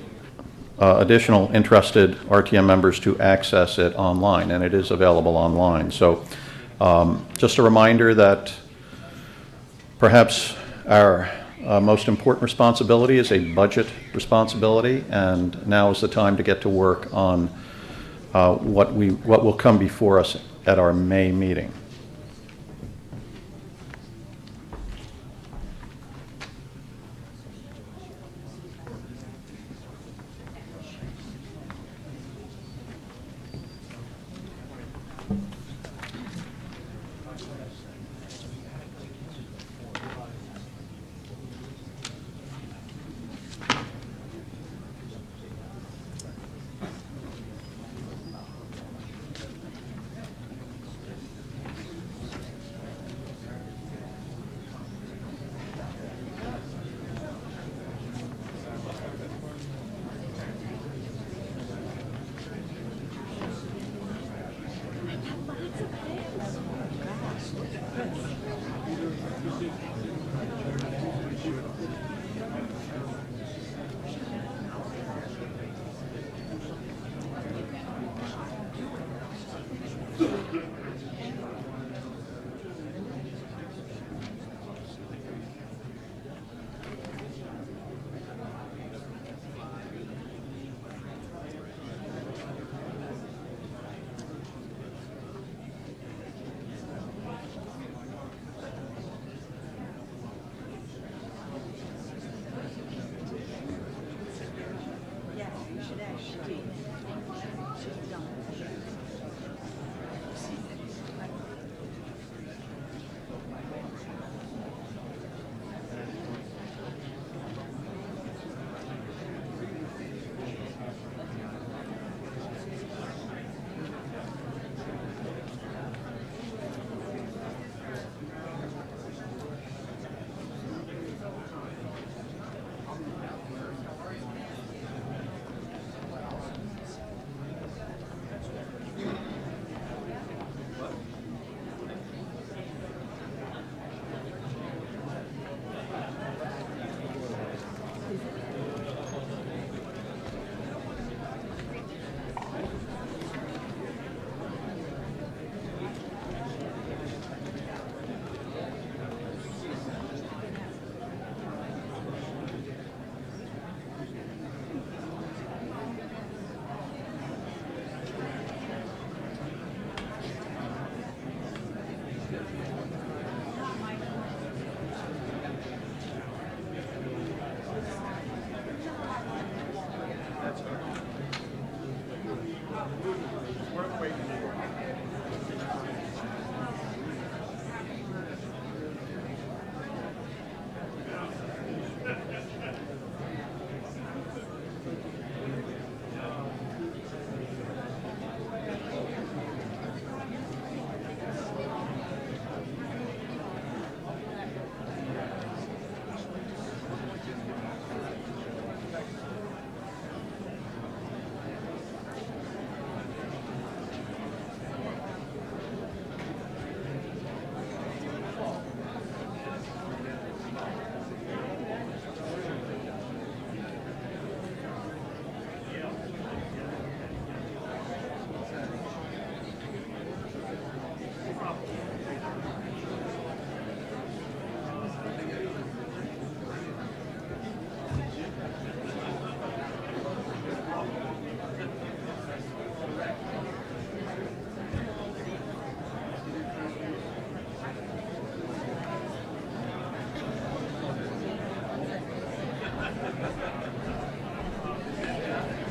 additional interested RTM members to access it online, and it is available online. So just a reminder that perhaps our most important responsibility is a budget responsibility, and now is the time to get to work on what will come before us at our May meeting.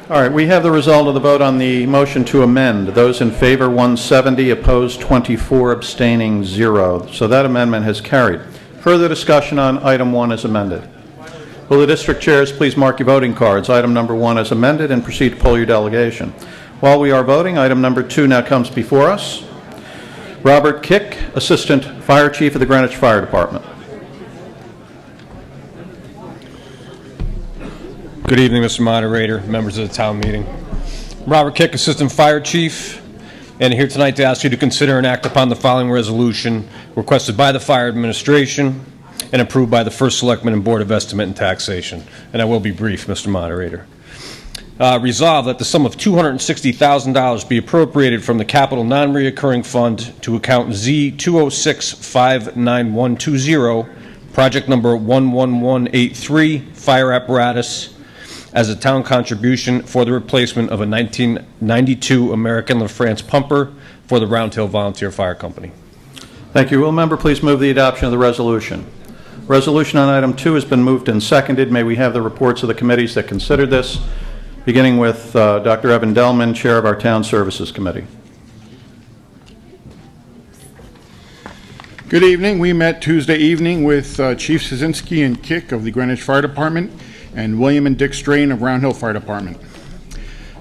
All right, we have the result of the vote on the motion to amend. Those in favor, 170, opposed 24, abstaining 0. So that amendment has carried. Further discussion on item 1 as amended. Will the district chairs please mark your voting cards? Item number 1 as amended, and proceed to poll your delegation. While we are voting, item number 2 now comes before us. Robert Kick, Assistant Fire Chief of the Greenwich Fire Department. Good evening, Mr. Moderator, members of the town meeting. Robert Kick, Assistant Fire Chief, and here tonight to ask you to consider and act upon the following resolution requested by the Fire Administration and approved by the First Selectman and Board of Estimate and Taxation. And I will be brief, Mr. Moderator. Resolve that the sum of $260,000 be appropriated from the Capital Non-Reoccurring Fund to account Z206-59120, project number 11183, fire apparatus, as a town contribution for the replacement of a 1992 American LaFrance pumper for the Round Hill Volunteer Fire Company. Thank you. Will the member please move the adoption of the resolution? Resolution on item 2 has been moved and seconded. May we have the reports of the committees that considered this, beginning with Dr. Evan Delman, Chair of our Town Services Committee. Good evening. We met Tuesday evening with Chief Szynski and Kick of the Greenwich Fire Department and William and Dick Strain of Round Hill Fire Department.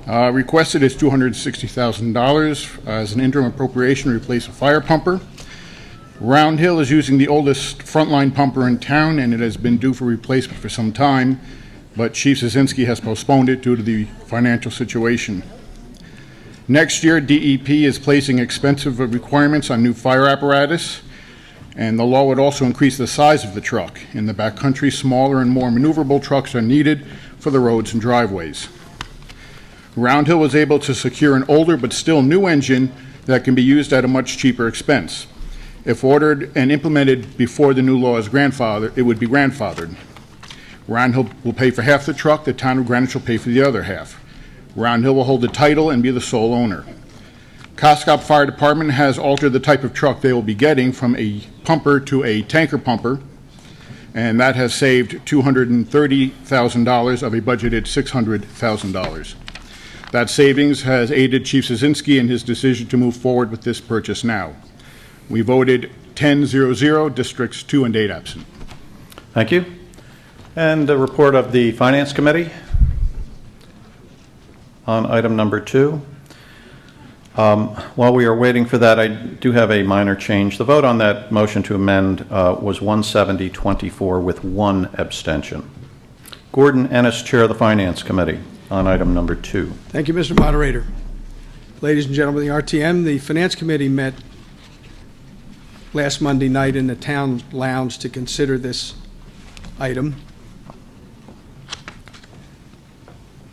Requested is $260,000 as an interim appropriation to replace a fire pumper. Round Hill is using the oldest frontline pumper in town, and it has been due for replacement for some time, but Chief Szynski has postponed it due to the financial situation. Next year, DEP is placing expensive requirements on new fire apparatus, and the law would also increase the size of the truck. In the backcountry, smaller and more maneuverable trucks are needed for the roads and driveways. Round Hill was able to secure an older but still new engine that can be used at a much cheaper expense. If ordered and implemented before the new law is grandfathered, it would be grandfathered. Round Hill will pay for half the truck, the town of Greenwich will pay for the other half. Round Hill will hold the title and be the sole owner. Coscop Fire Department has altered the type of truck they will be getting from a pumper to a tanker pumper, and that has saved $230,000 of a budgeted $600,000. That savings has aided Chief Szynski in his decision to move forward with this purchase now. We voted 10-0-0, districts 2 and 8 absent. Thank you. And a report of the Finance Committee on item number 2. While we are waiting for that, I do have a minor change. The vote on that motion to amend was 170-24 with 1 abstention. Gordon Ennis, Chair of the Finance Committee, on item number 2. Thank you, Mr. Moderator. Ladies and gentlemen of the RTM, the Finance Committee met last Monday night in the town lounge to consider this item.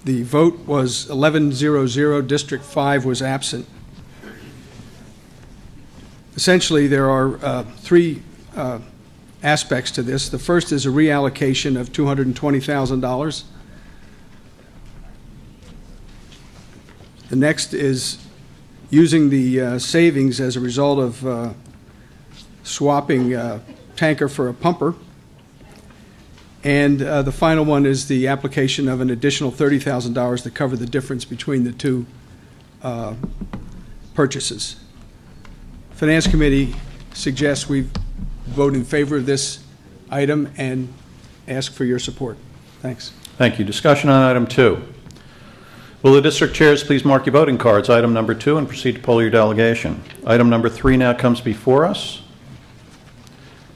The vote was 11-0-0. District 5 was absent. Essentially, there are 3 aspects to this. The first is a reallocation of $220,000. The next is using the savings as a result of swapping tanker for a pumper. And the final one is the application of an additional $30,000 to cover the difference between the 2 purchases. Finance Committee suggests we vote in favor of this item and ask for your support. Thanks. Thank you. Discussion on item 2. Will the district chairs please mark your voting cards, item number 2, and proceed to poll your delegation. Item number 3 now comes before us.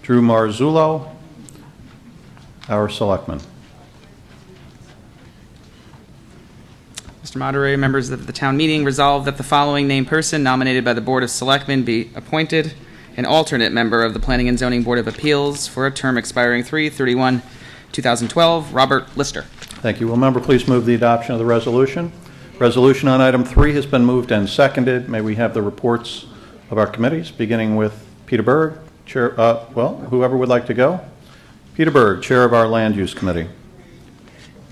Drew Marzullo, our selectman. Mr. Moderator, members of the town meeting, resolve that the following named person nominated by the Board of Selectmen be appointed an alternate member of the Planning and Zoning Board of Appeals for a term expiring 3/31/2012, Robert Lister. Thank you. Will member please move the adoption of the resolution? Resolution on item 3 has been moved and seconded. May we have the reports of our committees, beginning with Peter Berg, Chair, whoever would like to go. Peter Berg, Chair of our Land Use Committee.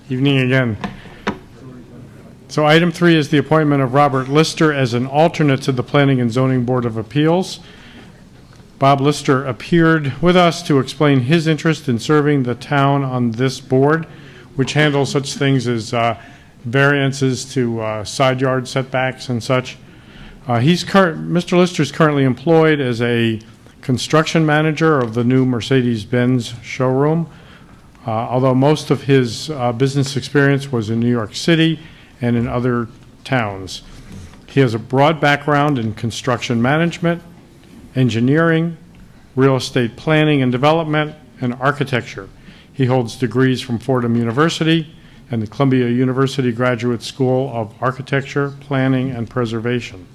Evening again. So item 3 is the appointment of Robert Lister as an alternate to the Planning and Zoning Board of Appeals. Bob Lister appeared with us to explain his interest in serving the town on this board, which handles such things as variances to side yard setbacks and such. Mr. Lister is currently employed as a construction manager of the new Mercedes-Benz showroom, although most of his business experience was in New York City and in other towns. He has a broad background in construction management, engineering, real estate planning and development, and architecture. He holds degrees from Fordham University and the Columbia University Graduate School of Architecture, Planning, and Preservation.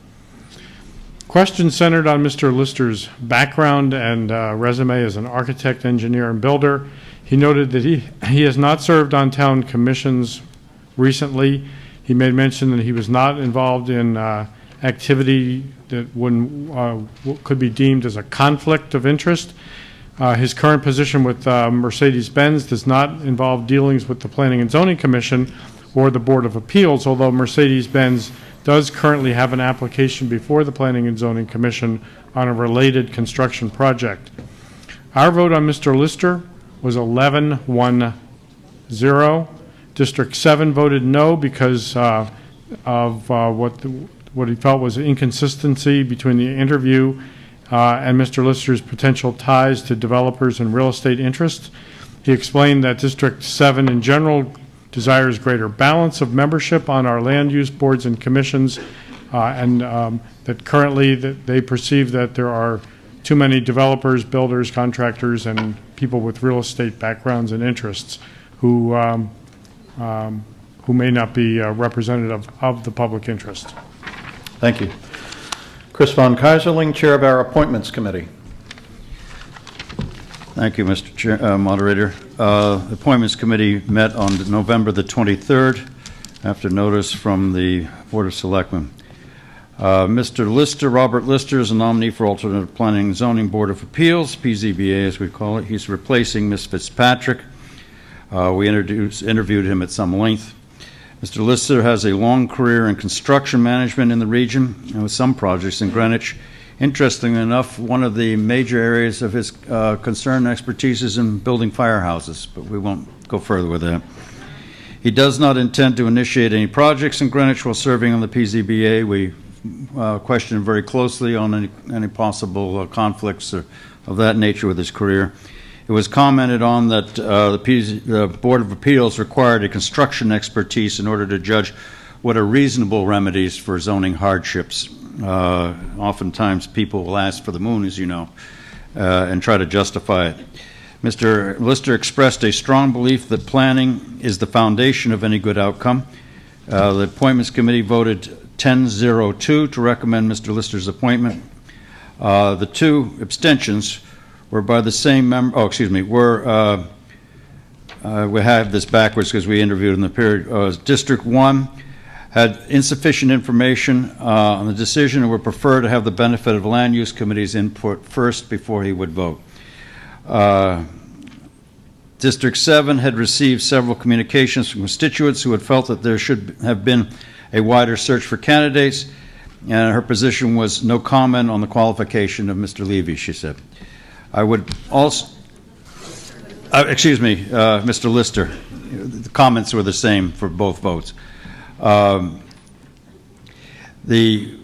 Questions centered on Mr. Lister's background and resume as an architect, engineer, and builder. He noted that he has not served on town commissions recently. He made mention that he was not involved in activity that could be deemed as a conflict of interest. His current position with Mercedes-Benz does not involve dealings with the Planning and Zoning Commission or the Board of Appeals, although Mercedes-Benz does currently have an application before the Planning and Zoning Commission on a related construction project. Our vote on Mr. Lister was 11-1-0. District 7 voted no because of what he felt was inconsistency between the interview and Mr. Lister's potential ties to developers and real estate interests. He explained that District 7 in general desires greater balance of membership on our land use boards and commissions, and that currently they perceive that there are too many developers, builders, contractors, and people with real estate backgrounds and interests who may not be representative of the public interest. Thank you. Chris von Kaiserling, Chair of our Appointments Committee. Thank you, Mr. Moderator. The Appointments Committee met on November the 23rd after notice from the Board of Selectmen. Mr. Lister, Robert Lister, is a nominee for alternate Planning and Zoning Board of Appeals, PZBA as we call it. He's replacing Ms. Fitzpatrick. We interviewed him at some length. Mr. Lister has a long career in construction management in the region and with some projects in Greenwich. Interestingly enough, one of the major areas of his concern and expertise is in building firehouses, but we won't go further with that. He does not intend to initiate any projects in Greenwich while serving on the PZBA. We question him very closely on any possible conflicts of that nature with his career. It was commented on that the Board of Appeals required a construction expertise in order to judge what are reasonable remedies for zoning hardships. Oftentimes people will ask for the moon, as you know, and try to justify it. Mr. Lister expressed a strong belief that planning is the foundation of any good outcome. The Appointments Committee voted 10-0-2 to recommend Mr. Lister's appointment. The two abstentions were by the same member. We have this backwards because we interviewed in the period. District 1 had insufficient information on the decision and would prefer to have the benefit of Land Use Committee's input first before he would vote. District 7 had received several communications from constituents who had felt that there should have been a wider search for candidates, and her position was no comment on the qualification of Mr. Levy, she said. I would also, Mr. Lister. The comments were the same for both votes. The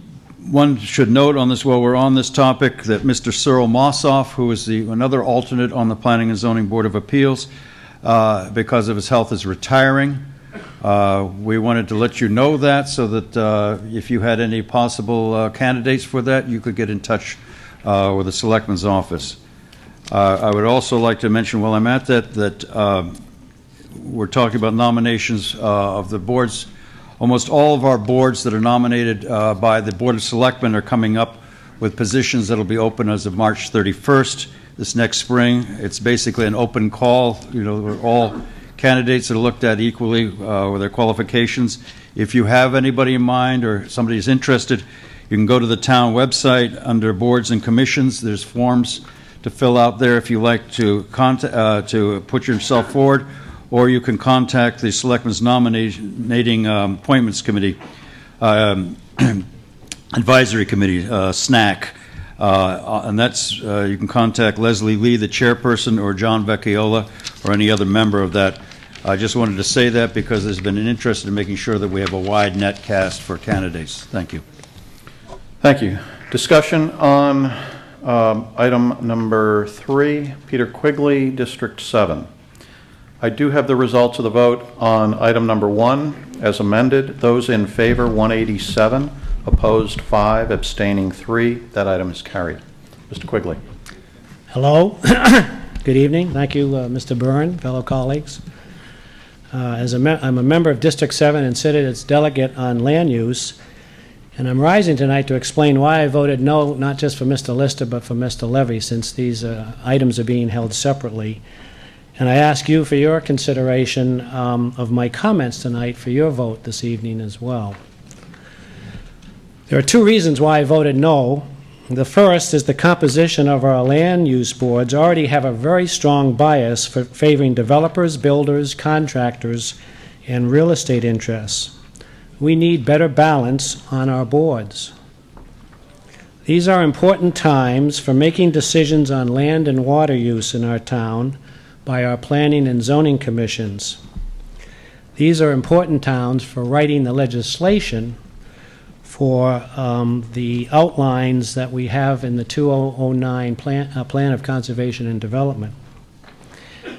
one should note on this, while we're on this topic, that Mr. Cyril Mossoff, who is another alternate on the Planning and Zoning Board of Appeals, because of his health, is retiring. We wanted to let you know that so that if you had any possible candidates for that, you could get in touch with the Selectman's office. I would also like to mention while I'm at that we're talking about nominations of the boards. Almost all of our boards that are nominated by the Board of Selectmen are coming up with positions that will be open as of March 31st this next spring. It's basically an open call. You know, all candidates are looked at equally with their qualifications. If you have anybody in mind or somebody is interested, you can go to the town website under boards and commissions. There's forms to fill out there if you like to put yourself forward, or you can contact the Selectmen's Nominating Appointments Committee, Advisory Committee, SNAC, and that's, you can contact Leslie Lee, the chairperson, or John Vecchiola, or any other member of that I just wanted to say that because there's been an interest in making sure that we have a wide net cast for candidates. Thank you. Thank you. Discussion on item number 3, Peter Quigley, District 7. I do have the results of the vote on item number 1 as amended. Those in favor, 187. Opposed, 5. Abstaining, 3. That item is carried. Mr. Quigley. Hello. Good evening. Thank you, Mr. Byrne, fellow colleagues. I'm a member of District 7 and sit as delegate on land use, and I'm rising tonight to explain why I voted no, not just for Mr. Lister, but for Mr. Levy, since these items are being held separately. And I ask you for your consideration of my comments tonight for your vote this evening as well. There are 2 reasons why I voted no. The first is the composition of our land use boards already have a very strong bias for favoring developers, builders, contractors, and real estate interests. We need better balance on our boards. These are important times for making decisions on land and water use in our town by our planning and zoning commissions. These are important towns for writing the legislation for the outlines that we have in the 2009 Plan of Conservation and Development.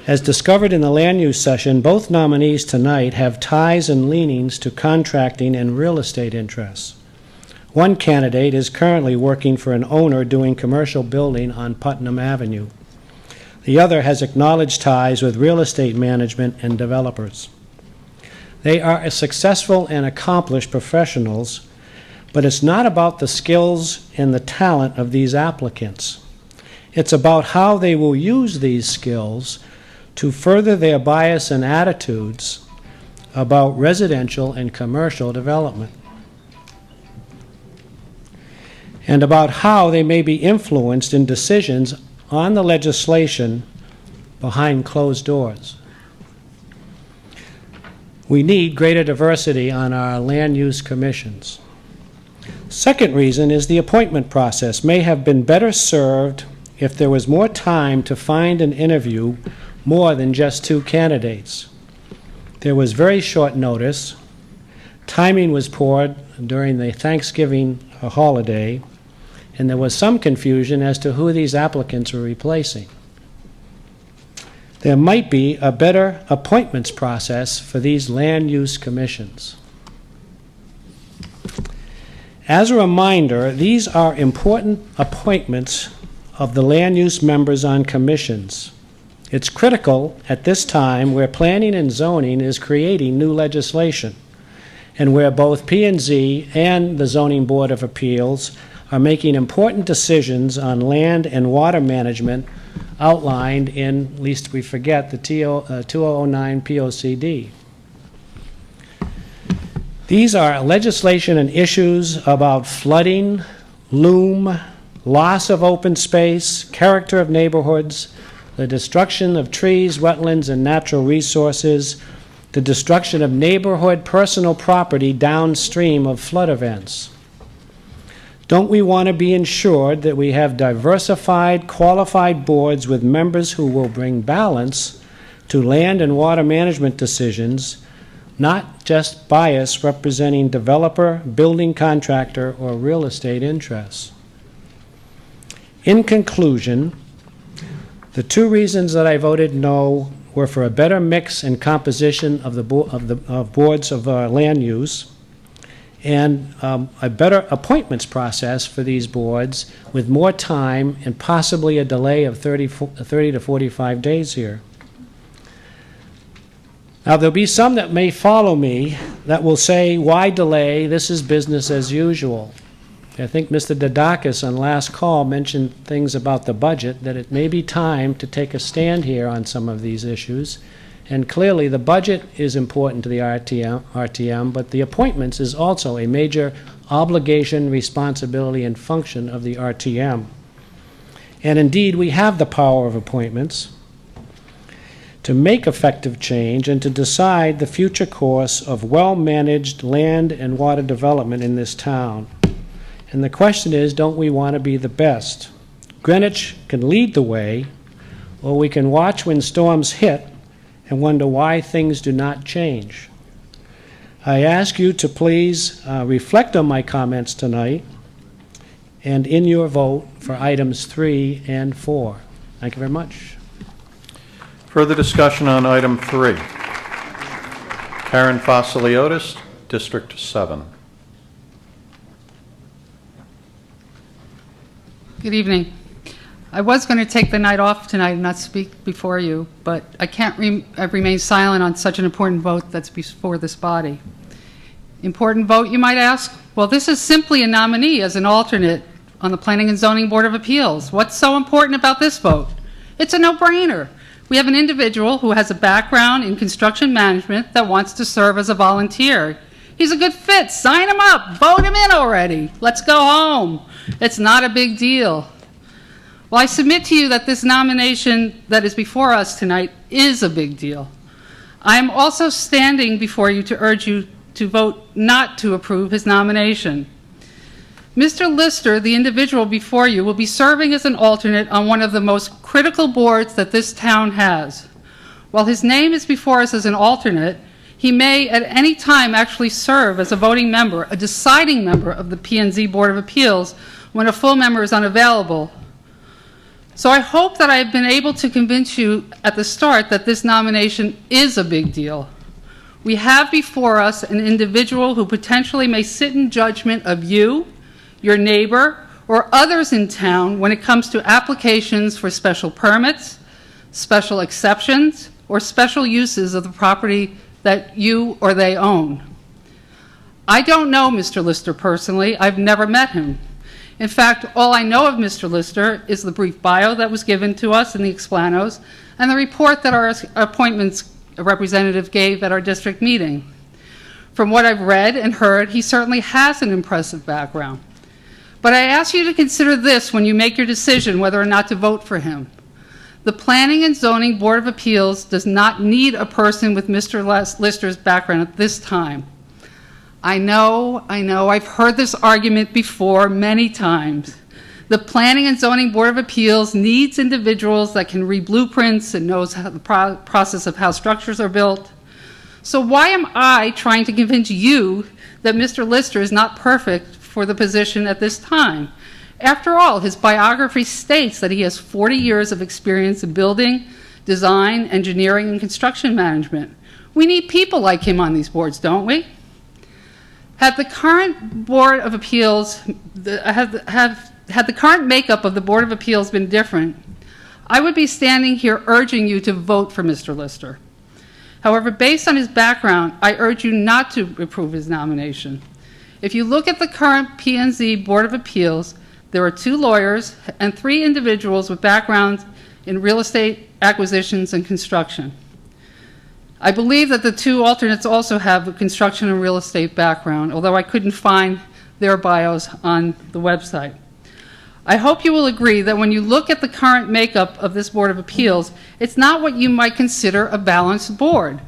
As discovered in the land use session, both nominees tonight have ties and leanings to contracting and real estate interests. One candidate is currently working for an owner doing commercial building on Putnam Avenue. The other has acknowledged ties with real estate management and developers. They are successful and accomplished professionals, but it's not about the skills and the talent of these applicants. It's about how they will use these skills to further their bias and attitudes about residential and commercial development, and about how they may be influenced in decisions on the legislation behind closed doors. We need greater diversity on our land use commissions. Second reason is the appointment process may have been better served if there was more time to find and interview more than just 2 candidates. There was very short notice. Timing was poor during the Thanksgiving holiday, and there was some confusion as to who these applicants were replacing. There might be a better appointments process for these land use commissions. As a reminder, these are important appointments of the land use members on commissions. It's critical at this time where planning and zoning is creating new legislation, and where both P&Z and the Zoning Board of Appeals are making important decisions on land and water management outlined in, lest we forget, the 2009 POCD. These are legislation and issues about flooding, loom, loss of open space, character of neighborhoods, the destruction of trees, wetlands, and natural resources, the destruction of neighborhood personal property downstream of flood events. Don't we want to be ensured that we have diversified, qualified boards with members who will bring balance to land and water management decisions, not just bias representing developer, building contractor, or real estate interests? In conclusion, the 2 reasons that I voted no were for a better mix and composition of the boards of land use, and a better appointments process for these boards with more time and possibly a delay of 30 to 45 days here. Now, there'll be some that may follow me that will say, why delay? This is business as usual. I think Mr. Dodakis on last call mentioned things about the budget, that it may be time to take a stand here on some of these issues. And clearly, the budget is important to the RTM, but the appointments is also a major obligation, responsibility, and function of the RTM. And indeed, we have the power of appointments to make effective change and to decide the future course of well-managed land and water development in this town. And the question is, don't we want to be the best? Greenwich can lead the way, or we can watch when storms hit and wonder why things do not change. I ask you to please reflect on my comments tonight and in your vote for items 3 and 4. Thank you very much. Further discussion on item 3. Karen Fosiliotis, District 7. Good evening. I was going to take the night off tonight and not speak before you, but I can't remain silent on such an important vote that's before this body. Important vote, you might ask? Well, this is simply a nominee as an alternate on the Planning and Zoning Board of Appeals. What's so important about this vote? It's a no-brainer. We have an individual who has a background in construction management that wants to serve as a volunteer. He's a good fit. Sign him up. Vote him in already. Let's go home. It's not a big deal. Well, I submit to you that this nomination that is before us tonight is a big deal. I am also standing before you to urge you to vote not to approve his nomination. Mr. Lister, the individual before you, will be serving as an alternate on one of the most critical boards that this town has. While his name is before us as an alternate, he may at any time actually serve as a voting member, a deciding member of the P&Z Board of Appeals when a full member is unavailable. So I hope that I have been able to convince you at the start that this nomination is a big deal. We have before us an individual who potentially may sit in judgment of you, your neighbor, or others in town when it comes to applications for special permits, special exceptions, or special uses of the property that you or they own. I don't know Mr. Lister personally. I've never met him. In fact, all I know of Mr. Lister is the brief bio that was given to us in the explanos and the report that our appointments representative gave at our district meeting. From what I've read and heard, he certainly has an impressive background. But I ask you to consider this when you make your decision whether or not to vote for him. The Planning and Zoning Board of Appeals does not need a person with Mr. Lister's background at this time. I know, I've heard this argument before many times. The Planning and Zoning Board of Appeals needs individuals that can read blueprints and knows how the process of how structures are built. So why am I trying to convince you that Mr. Lister is not perfect for the position at this time? After all, his biography states that he has 40 years of experience in building, design, engineering, and construction management. We need people like him on these boards, don't we? Had the current Board of Appeals, had the current makeup of the Board of Appeals been different, I would be standing here urging you to vote for Mr. Lister. However, based on his background, I urge you not to approve his nomination. If you look at the current P&Z Board of Appeals, there are 2 lawyers and 3 individuals with backgrounds in real estate acquisitions and construction. I believe that the 2 alternates also have a construction and real estate background, although I couldn't find their bios on the website. I hope you will agree that when you look at the current makeup of this Board of Appeals, it's not what you might consider a balanced board.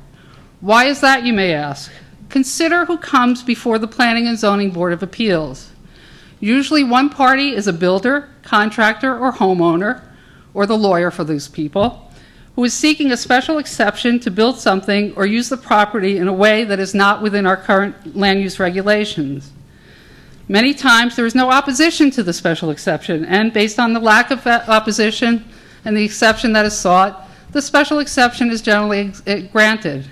Why is that, you may ask? Consider who comes before the Planning and Zoning Board of Appeals. Usually one party is a builder, contractor, or homeowner, or the lawyer for those people, who is seeking a special exception to build something or use the property in a way that is not within our current land use regulations. Many times there is no opposition to the special exception, and based on the lack of opposition and the exception that is sought, the special exception is generally granted.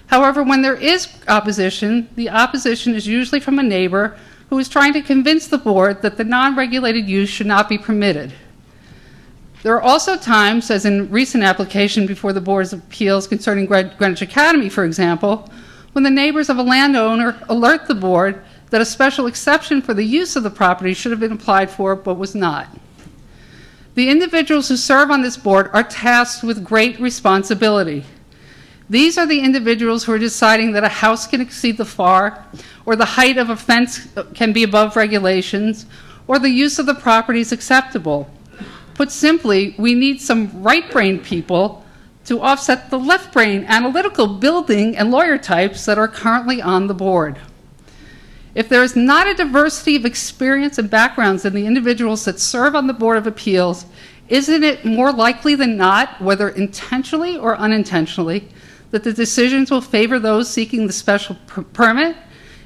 However, when there is opposition, the opposition is usually from a neighbor who is trying to convince the board that the non-regulated use should not be permitted. There are also times, as in recent application before the Board of Appeals concerning Greenwich Academy, for example, when the neighbors of a landowner alert the board that a special exception for the use of the property should have been applied for but was not. The individuals who serve on this board are tasked with great responsibility. These are the individuals who are deciding that a house can exceed the FAR, or the height of a fence can be above regulations, or the use of the property is acceptable. Put simply, we need some right-brain people to offset the left-brain analytical building and lawyer types that are currently on the board. If there is not a diversity of experience and backgrounds in the individuals that serve on the Board of Appeals, Isn't it more likely than not, whether intentionally or unintentionally, that the decisions will favor those seeking the special permit,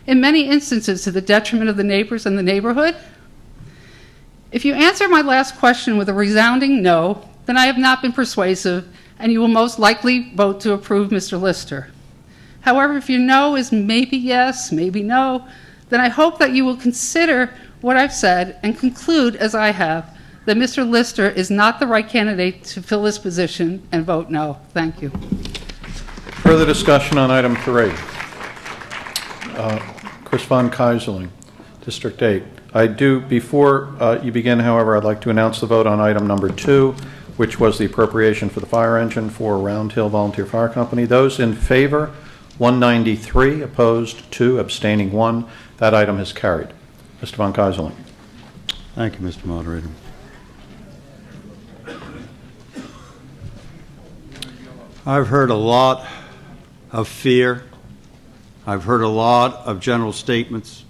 in many instances to the detriment of the neighbors and the neighborhood? If you answer my last question with a resounding no, then I have not been persuasive, and you will most likely vote to approve Mr. Lister. However, if your no is maybe yes, maybe no, then I hope that you will consider what I've said and conclude, as I have, that Mr. Lister is not the right candidate to fill this position and vote no. Thank you. Further discussion on item 3. Chris von Keyserling, District 8. Before you begin, however, I'd like to announce the vote on item number 2, which was the appropriation for the fire engine for Round Hill Volunteer Fire Company. Those in favor, 193, opposed 2, abstaining 1. That item is carried. Mr. von Keyserling. Thank you, Mr. Moderator. I've heard a lot of fear. I've heard a lot of general statements.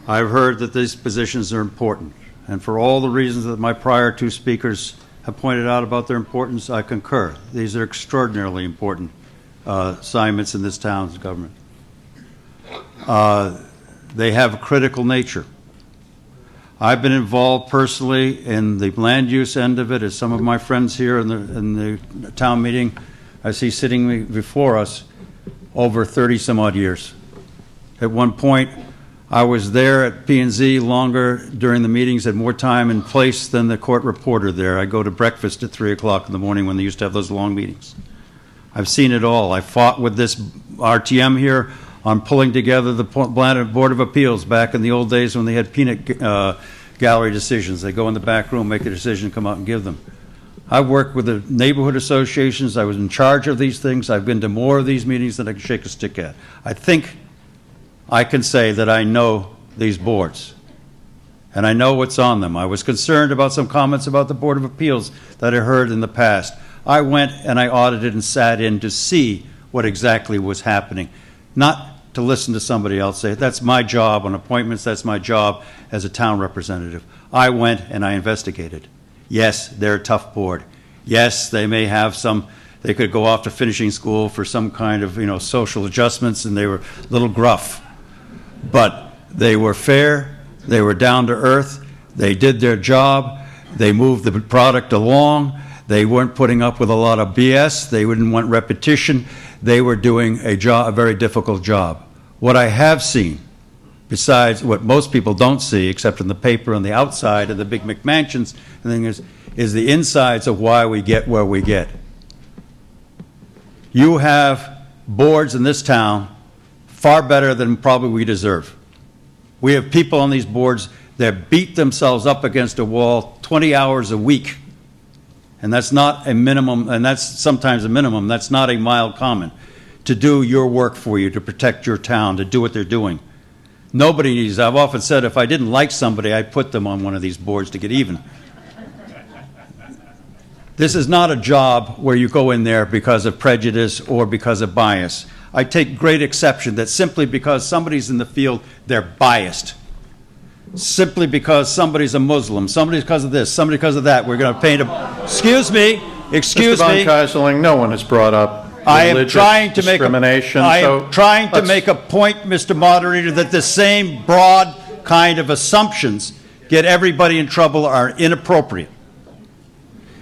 I've heard that these positions are important. And for all the reasons that my prior two speakers have pointed out about their importance, I concur. These are extraordinarily important assignments in this town's government. They have a critical nature. I've been involved personally in the land use end of it, as some of my friends here in the town meeting I see sitting before us, over 30-some-odd years. At one point, I was there at P&Z longer during the meetings, had more time and place than the court reporter there. I go to breakfast at 3 o'clock in the morning when they used to have those long meetings. I've seen it all. I fought with this RTM here on pulling together the Board of Appeals back in the old days when they had peanut gallery decisions. They go in the back room, make a decision, come out and give them. I've worked with the neighborhood associations. I was in charge of these things. I've been to more of these meetings than I can shake a stick at. I think I can say that I know these boards, and I know what's on them. I was concerned about some comments about the Board of Appeals that I heard in the past. I went and I audited and sat in to see what exactly was happening, not to listen to somebody else say, that's my job on appointments, that's my job as a town representative. I went and I investigated. Yes, they're a tough board. Yes, they may have they could go off to finishing school for some kind of, social adjustments, and they were a little gruff. But they were fair, they were down to earth, they did their job, they moved the product along, they weren't putting up with a lot of BS, they didn't want repetition, they were doing a very difficult job. What I have seen, besides what most people don't see, except in the paper on the outside of the big McMansions, the thing is the insides of why we get where we get. You have boards in this town far better than probably we deserve. We have people on these boards that beat themselves up against a wall 20 hours a week. And that's not a minimum, and that's sometimes a minimum, that's not a mild comment, to do your work for you, to protect your town, to do what they're doing. Nobody needs, I've often said, if I didn't like somebody, I'd put them on one of these boards to get even. This is not a job where you go in there because of prejudice or because of bias. I take great exception that simply because somebody's in the field, they're biased. Simply because somebody's a Muslim, somebody because of this, somebody because of that, we're going to paint a... Excuse me. Mr. von Keyserling, no one has brought up religious discrimination. I am trying to make a point, Mr. Moderator, that the same broad kind of assumptions get everybody in trouble are inappropriate.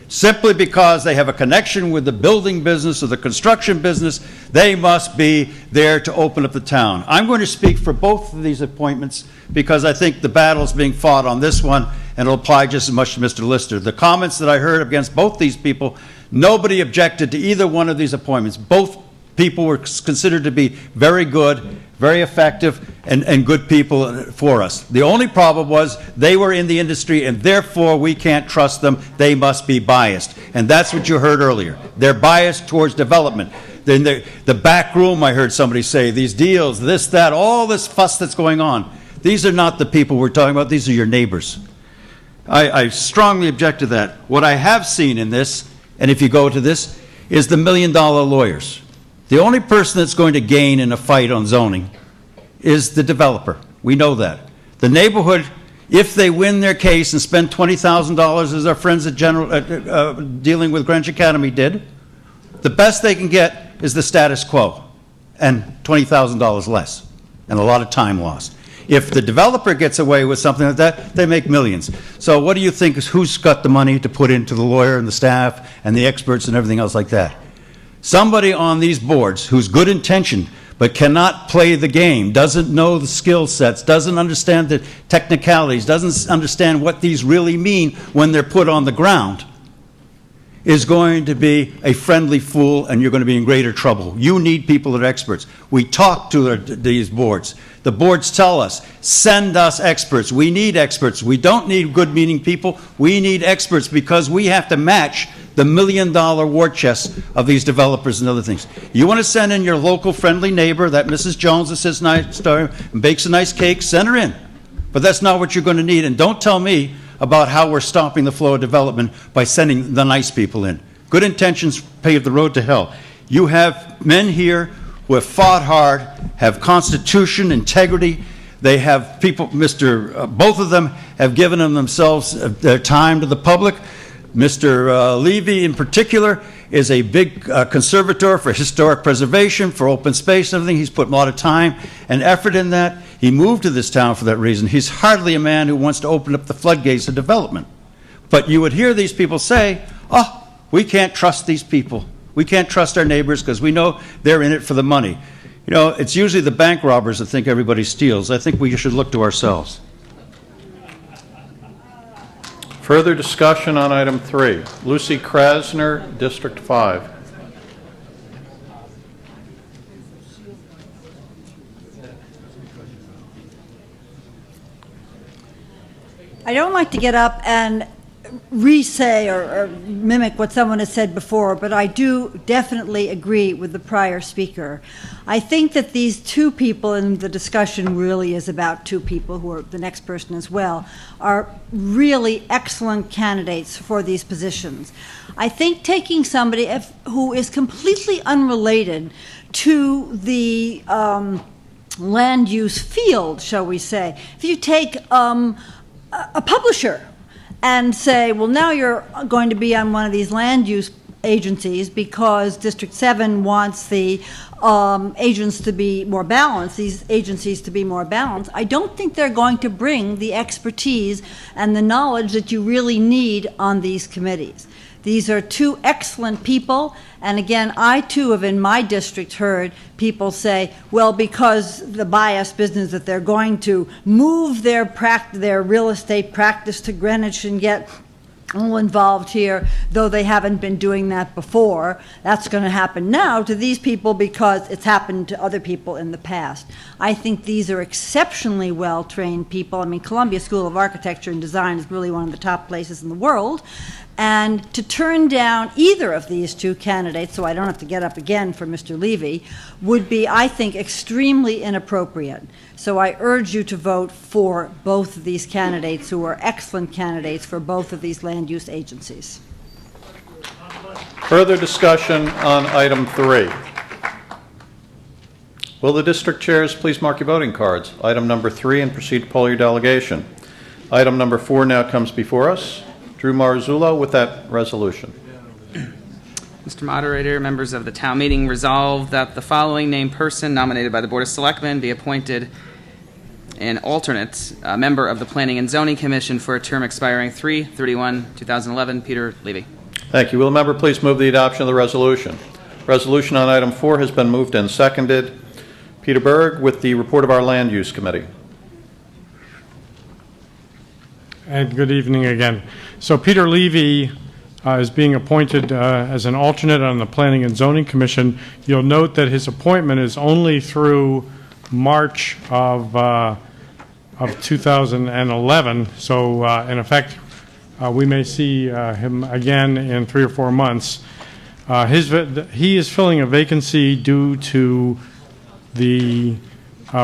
Simply because they have a connection with the building business or the construction business, they must be there to open up the town. I'm going to speak for both of these appointments because I think the battle is being fought on this one, and it'll apply just as much to Mr. Lister. The comments that I heard against both these people, nobody objected to either one of these appointments. Both people were considered to be very good, very effective, and good people for us. The only problem was they were in the industry, and therefore we can't trust them. They must be biased. And that's what you heard earlier. They're biased towards development. Then the back room, I heard somebody say, these deals, this, that, all this fuss that's going on. These are not the people we're talking about. These are your neighbors. I strongly object to that. What I have seen in this, and if you go to this, is the $1 million lawyers. The only person that's going to gain in a fight on zoning is the developer. We know that. The neighborhood If they win their case and spend $20,000 as our friends at dealing with Greenwich Academy did, the best they can get is the status quo and $20,000 less and a lot of time lost. If the developer gets away with something like that, they make millions. So what do you think is who's got the money to put into the lawyer and the staff and the experts and everything else like that? Somebody on these boards who's good intentioned but cannot play the game, doesn't know the skill sets, doesn't understand the technicalities, doesn't understand what these really mean when they're put on the ground, is going to be a friendly fool, and you're going to be in greater trouble. You need people that are experts. We talk to these boards. The boards tell us, send us experts. We need experts. We don't need good-meaning people. We need experts because we have to match the million-dollar war chests of these developers and other things. You want to send in your local friendly neighbor, that Mrs. Jones that sits nice and bakes a nice cake, send her in. But that's not what you're going to need. And don't tell me about how we're stopping the flow of development by sending the nice people in. Good intentions pave the road to hell. You have men here who have fought hard, have constitution, integrity. They have people, both of them have given themselves their time to the public. Mr. Levy, in particular, is a big conservator for historic preservation, for open space and everything. He's put a lot of time and effort in that. He moved to this town for that reason. He's hardly a man who wants to open up the floodgates of development. But you would hear these people say, oh, we can't trust these people. We can't trust our neighbors because we know they're in it for the money. You know, it's usually the bank robbers that think everybody steals. I think we should look to ourselves. Further discussion on item 3. Lucy Krasner, District 5. I don't like to get up and re-say or mimic what someone has said before, but I do definitely agree with the prior speaker. I think that these two people, and the discussion really is about two people who are the next person as well, are really excellent candidates for these positions. I think taking somebody who is completely unrelated to the land use field, shall we say, if you take a publisher and say, well, now you're going to be on one of these land use agencies because District 7 wants the agents to be more balanced, these agencies to be more balanced, I don't think they're going to bring the expertise and the knowledge that you really need on these committees. These are two excellent people, and again, I too have in my district heard people say, well, because the bias business that they're going to move their real estate practice to Greenwich and get all involved here, though they haven't been doing that before. That's going to happen now to these people because it's happened to other people in the past. I think these are exceptionally well-trained people. I mean, Columbia School of Architecture and Design is really one of the top places in the world. And to turn down either of these two candidates, so I don't have to get up again for Mr. Levy, would be, I think, extremely inappropriate. So I urge you to vote for both of these candidates who are excellent candidates for both of these land use agencies. Further discussion on item 3. Will the district chairs please mark your voting cards? Item number 3, and proceed to poll your delegation. Item number 4 now comes before us. Drew Marzullo with that resolution. Mr. Moderator, members of the town meeting, resolve that the following named person nominated by the Board of Selectmen be appointed an alternate member of the Planning and Zoning Commission for a term expiring 3/31/2011. Peter Levy. Thank you. Will the member please move the adoption of the resolution? Resolution on item 4 has been moved and seconded. Peter Berg with the report of our Land Use Committee. And good evening again. So Peter Levy is being appointed as an alternate on the Planning and Zoning Commission. You'll note that his appointment is only through March of 2011. So in effect, we may see him again in 3 or 4 months. He is filling a vacancy due to the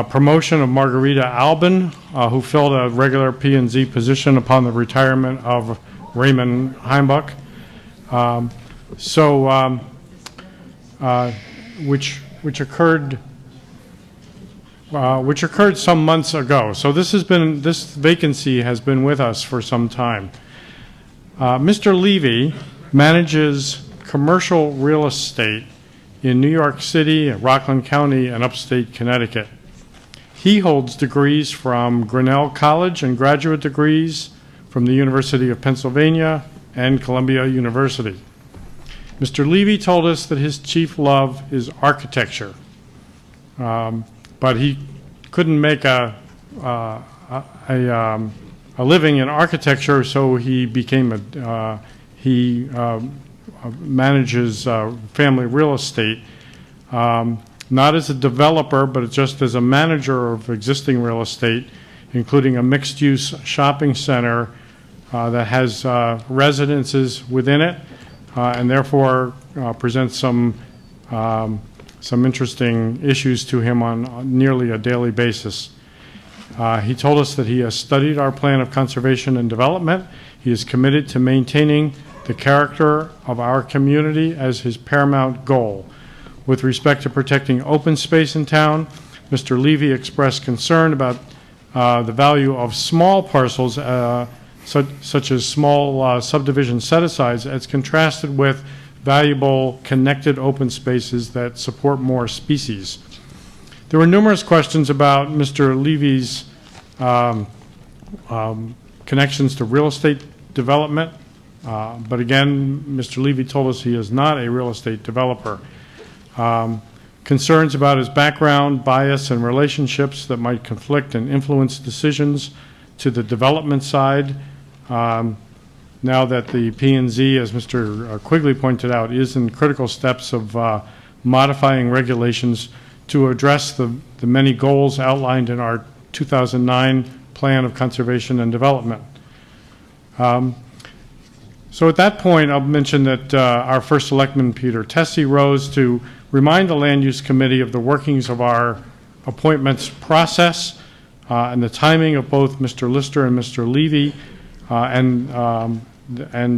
promotion of Margarita Albin, who filled a regular P&Z position upon the retirement of Raymond Heimbuch. which occurred which occurred some months ago. So this vacancy has been with us for some time. Mr. Levy manages commercial real estate in New York City, Rockland County, and upstate Connecticut. He holds degrees from Grinnell College and graduate degrees from the University of Pennsylvania and Columbia University. Mr. Levy told us that his chief love is architecture, but he couldn't make a living in architecture, so he became manages family real estate, not as a developer, but just as a manager of existing real estate, including a mixed-use shopping center that has residences within it, and therefore presents some interesting issues to him on nearly a daily basis. He told us that he has studied our plan of conservation and development. He is committed to maintaining the character of our community as his paramount goal. With respect to protecting open space in town, Mr. Levy expressed concern about the value of small parcels, such as small subdivision set-asides, as contrasted with valuable connected open spaces that support more species. There were numerous questions about Mr. Levy's connections to real estate development, but again, Mr. Levy told us he is not a real estate developer. Concerns about his background, bias, and relationships that might conflict and influence decisions to the development side. Now that the P&Z, as Mr. Quigley pointed out, is in critical steps of modifying regulations to address the many goals outlined in our 2009 Plan of Conservation and Development. So at that point, I'll mention that our first selectman, Peter Tessie, rose to remind the Land Use Committee of the workings of our appointments process and the timing of both Mr. Lister and Mr. Levy and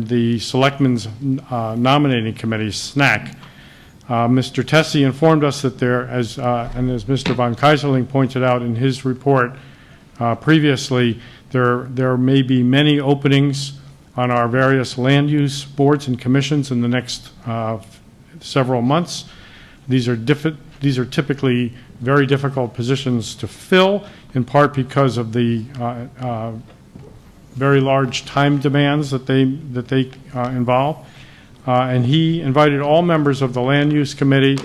the Selectmen's Nominating Committee, SNAC. Mr. Tessie informed us that as Mr. von Keyserling pointed out in his report previously, there may be many openings on our various land use boards and commissions in the next several months. These are typically very difficult positions to fill, in part because of the very large time demands that they involve. And he invited all members of the Land Use Committee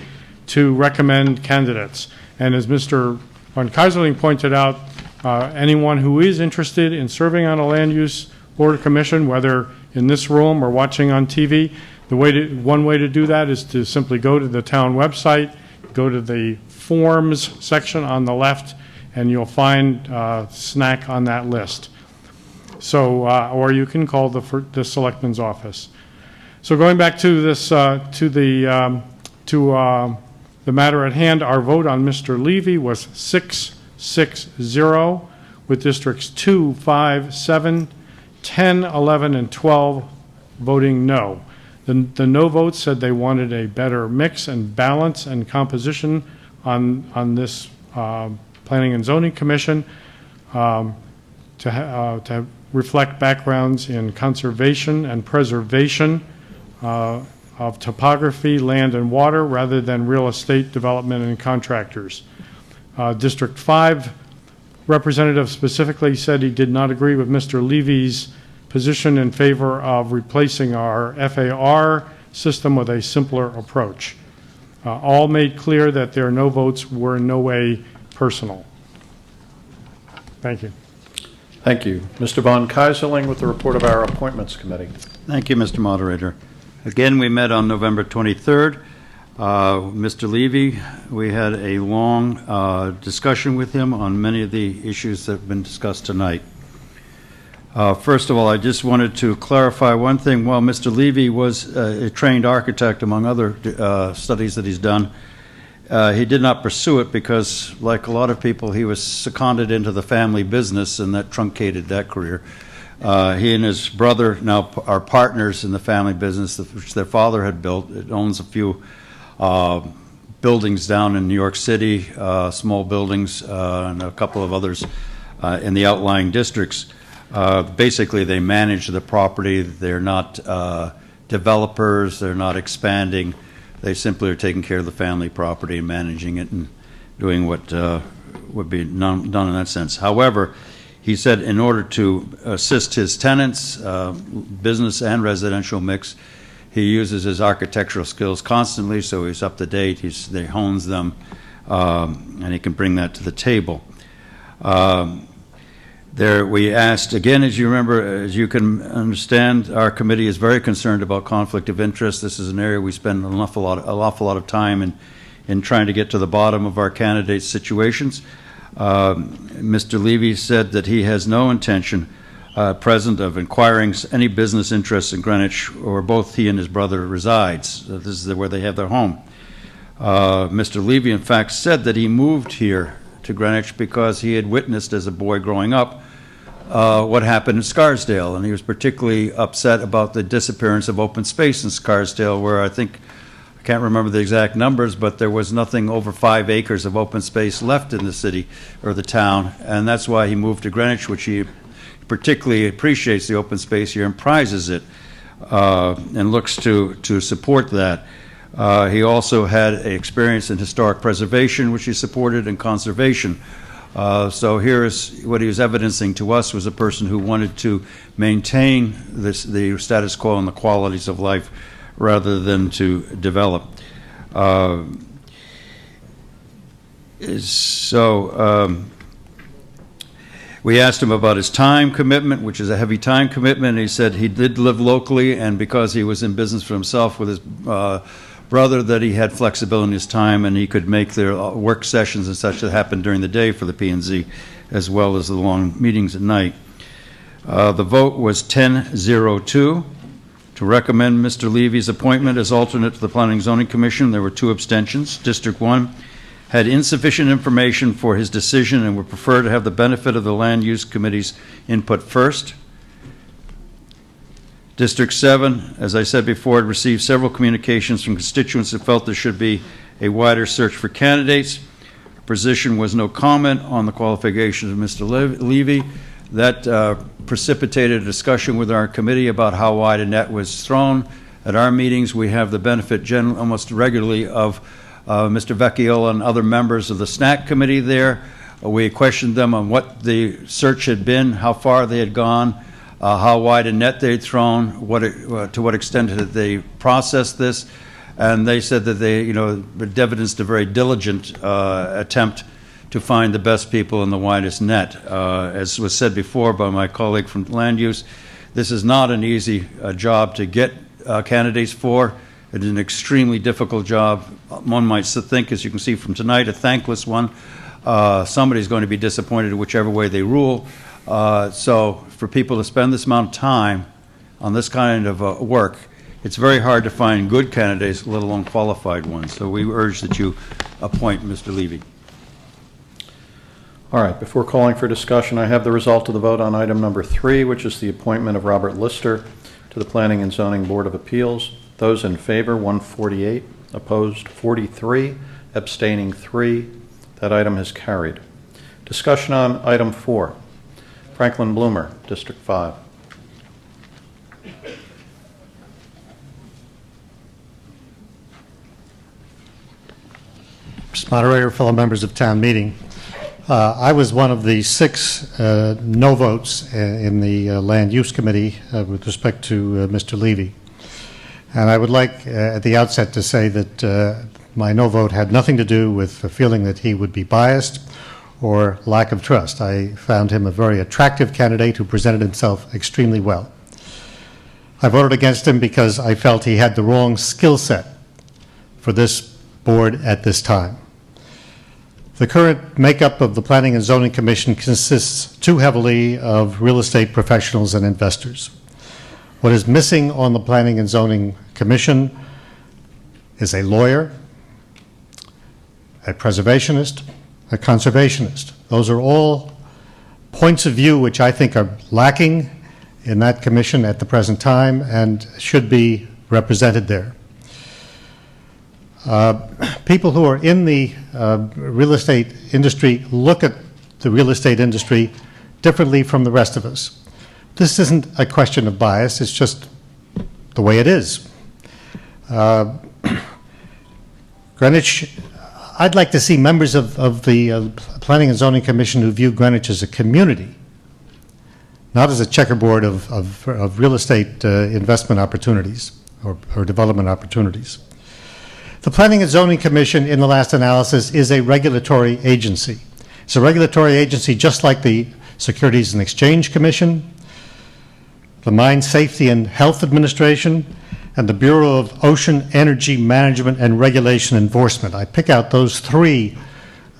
to recommend candidates. And as Mr. von Keyserling pointed out, anyone who is interested in serving on a land use board or commission, whether in this room or watching on TV, one way to do that is to simply go to the town website, go to the forms section on the left, and you'll find SNAC on that list. So, or you can call the selectman's office. So going back to this, to the matter at hand, our vote on Mr. Levy was 6-6-0, with districts 2, 5, 7, 10, 11, and 12 voting no. The no votes said they wanted a better mix and balance and composition on this Planning and Zoning Commission to reflect backgrounds in conservation and preservation of topography, land, and water, rather than real estate development and contractors. District 5 representative specifically said he did not agree with Mr. Levy's position in favor of replacing our FAR system with a simpler approach. All made clear that their no votes were in no way personal. Thank you. Thank you. Mr. von Keyserling with the report of our Appointments Committee. Thank you, Mr. Moderator. Again, we met on November 23rd. Mr. Levy, we had a long discussion with him on many of the issues that have been discussed tonight. First of all, I just wanted to clarify one thing. While Mr. Levy was a trained architect, among other studies that he's done, he did not pursue it because, like a lot of people, he was seconded into the family business, and that truncated that career. He and his brother now are partners in the family business, which their father had built. It owns a few buildings down in New York City, small buildings, and a couple of others in the outlying districts. Basically, they manage the property. They're not developers. They're not expanding. They simply are taking care of the family property and managing it and doing what would be done in that sense. However, he said in order to assist his tenants, business and residential mix, he uses his architectural skills constantly, so he's up to date. He hones them, and he can bring that to the table. We asked, again, as you remember, as you can understand, our committee is very concerned about conflict of interest. This is an area we spend an awful lot of time in trying to get to the bottom of our candidates' situations. Mr. Levy said that he has no intention present of inquiring any business interests in Greenwich, where both he and his brother resides. This is where they have their home. Mr. Levy, in fact, said that he moved here to Greenwich because he had witnessed as a boy growing up what happened in Scarsdale, and he was particularly upset about the disappearance of open space in Scarsdale, where I can't remember the exact numbers, but there was nothing over 5 acres of open space left in the city or the town, and that's why he moved to Greenwich, which he particularly appreciates the open space here and prizes it, and looks to support that. He also had experience in historic preservation, which he supported, and conservation. So here is what he was evidencing to us was a person who wanted to maintain the status quo and the qualities of life rather than to develop. We asked him about his time commitment, which is a heavy time commitment. He said he did live locally, and because he was in business for himself with his brother, that he had flexibility in his time and he could make their work sessions and such that happen during the day for the P&Z, as well as the long meetings at night. The vote was 10-02 to recommend Mr. Levy's appointment as alternate to the Planning and Zoning Commission. There were 2 abstentions. District 1 had insufficient information for his decision and would prefer to have the benefit of the Land Use Committee's input first. District 7, as I said before, had received several communications from constituents that felt there should be a wider search for candidates. Our position was no comment on the qualifications of Mr. Levy. That precipitated a discussion with our committee about how wide a net was thrown. At our meetings, we have the benefit almost regularly of Mr. Vecchiola and other members of the SNAC committee there. We questioned them on what the search had been, how far they had gone, how wide a net they'd thrown, to what extent had they processed this, and they said that they, evidenced a very diligent attempt to find the best people in the widest net. As was said before by my colleague from Land Use, this is not an easy job to get candidates for. It is an extremely difficult job. One might think, as you can see from tonight, a thankless one. Somebody's going to be disappointed whichever way they rule. So for people to spend this amount of time on this kind of work, it's very hard to find good candidates, let alone qualified ones. So we urge that you appoint Mr. Levy. All right, before calling for discussion, I have the result of the vote on item number 3, which is the appointment of Robert Lister to the Planning and Zoning Board of Appeals. Those in favor, 148, opposed 43, abstaining 3. That item is carried. Discussion on item 4. Franklin Bloomer, District 5. Mr. Moderator, fellow members of town meeting, I was one of the 6 no votes in the Land Use Committee with respect to Mr. Levy. And I would like at the outset to say that my no vote had nothing to do with the feeling that he would be biased or lack of trust. I found him a very attractive candidate who presented himself extremely well. I voted against him because I felt he had the wrong skill set for this board at this time. The current makeup of the Planning and Zoning Commission consists too heavily of real estate professionals and investors. What is missing on the Planning and Zoning Commission is a lawyer, a preservationist, a conservationist. Those are all points of view which I think are lacking in that commission at the present time and should be represented there. People who are in the real estate industry look at the real estate industry differently from the rest of us. This isn't a question of bias, it's just the way it is. Greenwich, I'd like to see members of the Planning and Zoning Commission who view Greenwich as a community, not as a checkerboard of real estate investment opportunities or development opportunities. The Planning and Zoning Commission, in the last analysis, is a regulatory agency. It's a regulatory agency just like the Securities and Exchange Commission, the Mine Safety and Health Administration, and the Bureau of Ocean Energy Management and Regulation Enforcement. I pick out those three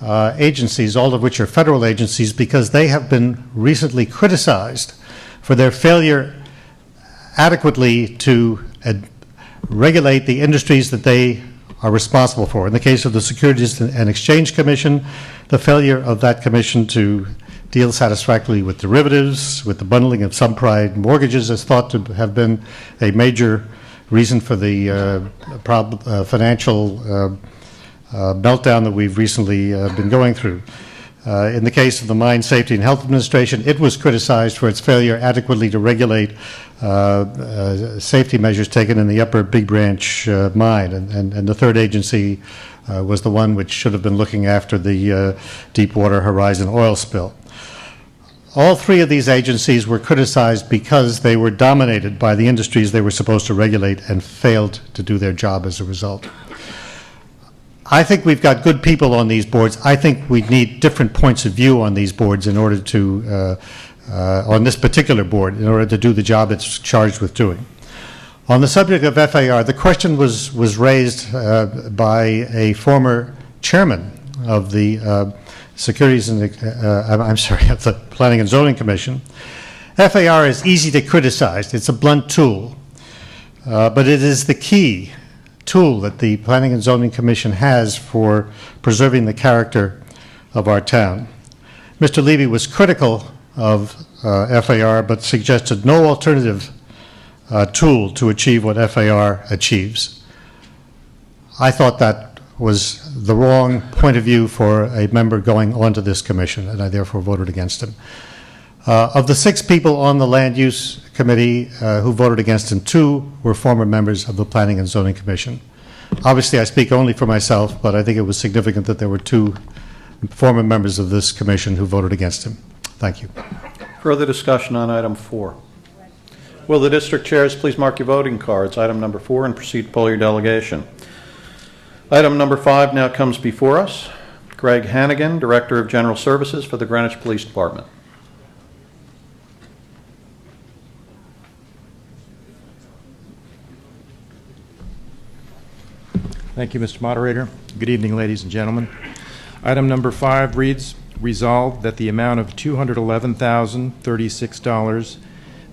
agencies, all of which are federal agencies, because they have been recently criticized for their failure adequately to regulate the industries that they are responsible for. In the case of the Securities and Exchange Commission, the failure of that commission to deal satisfactorily with derivatives, with the bundling of subprime mortgages, is thought to have been a major reason for the financial meltdown that we've recently been going through. In the case of the Mine Safety and Health Administration, it was criticized for its failure adequately to regulate safety measures taken in the upper Big Branch mine. And the third agency was the one which should have been looking after the Deepwater Horizon oil spill. All three of these agencies were criticized because they were dominated by the industries they were supposed to regulate and failed to do their job as a result. I think we've got good people on these boards. I think we need different points of view on these boards in order to, on this particular board, in order to do the job it's charged with doing. On the subject of FAR, the question was raised by a former chairman of the Securities and, of the Planning and Zoning Commission. FAR is easy to criticize. It's a blunt tool, but it is the key tool that the Planning and Zoning Commission has for preserving the character of our town. Mr. Levy was critical of FAR, but suggested no alternative tool to achieve what FAR achieves. I thought that was the wrong point of view for a member going onto this commission, and I therefore voted against him. Of the 6 people on the Land Use Committee who voted against him, 2 were former members of the Planning and Zoning Commission. Obviously, I speak only for myself, but I think it was significant that there were 2 former members of this commission who voted against him. Thank you. Further discussion on item 4. Will the district chairs please mark your voting cards, item number 4, and proceed to poll your delegation. Item number 5 now comes before us. Greg Hannigan, Director of General Services for the Greenwich Police Department. Thank you, Mr. Moderator. Good evening, ladies and gentlemen. Item number 5 reads, resolved that the amount of $211,036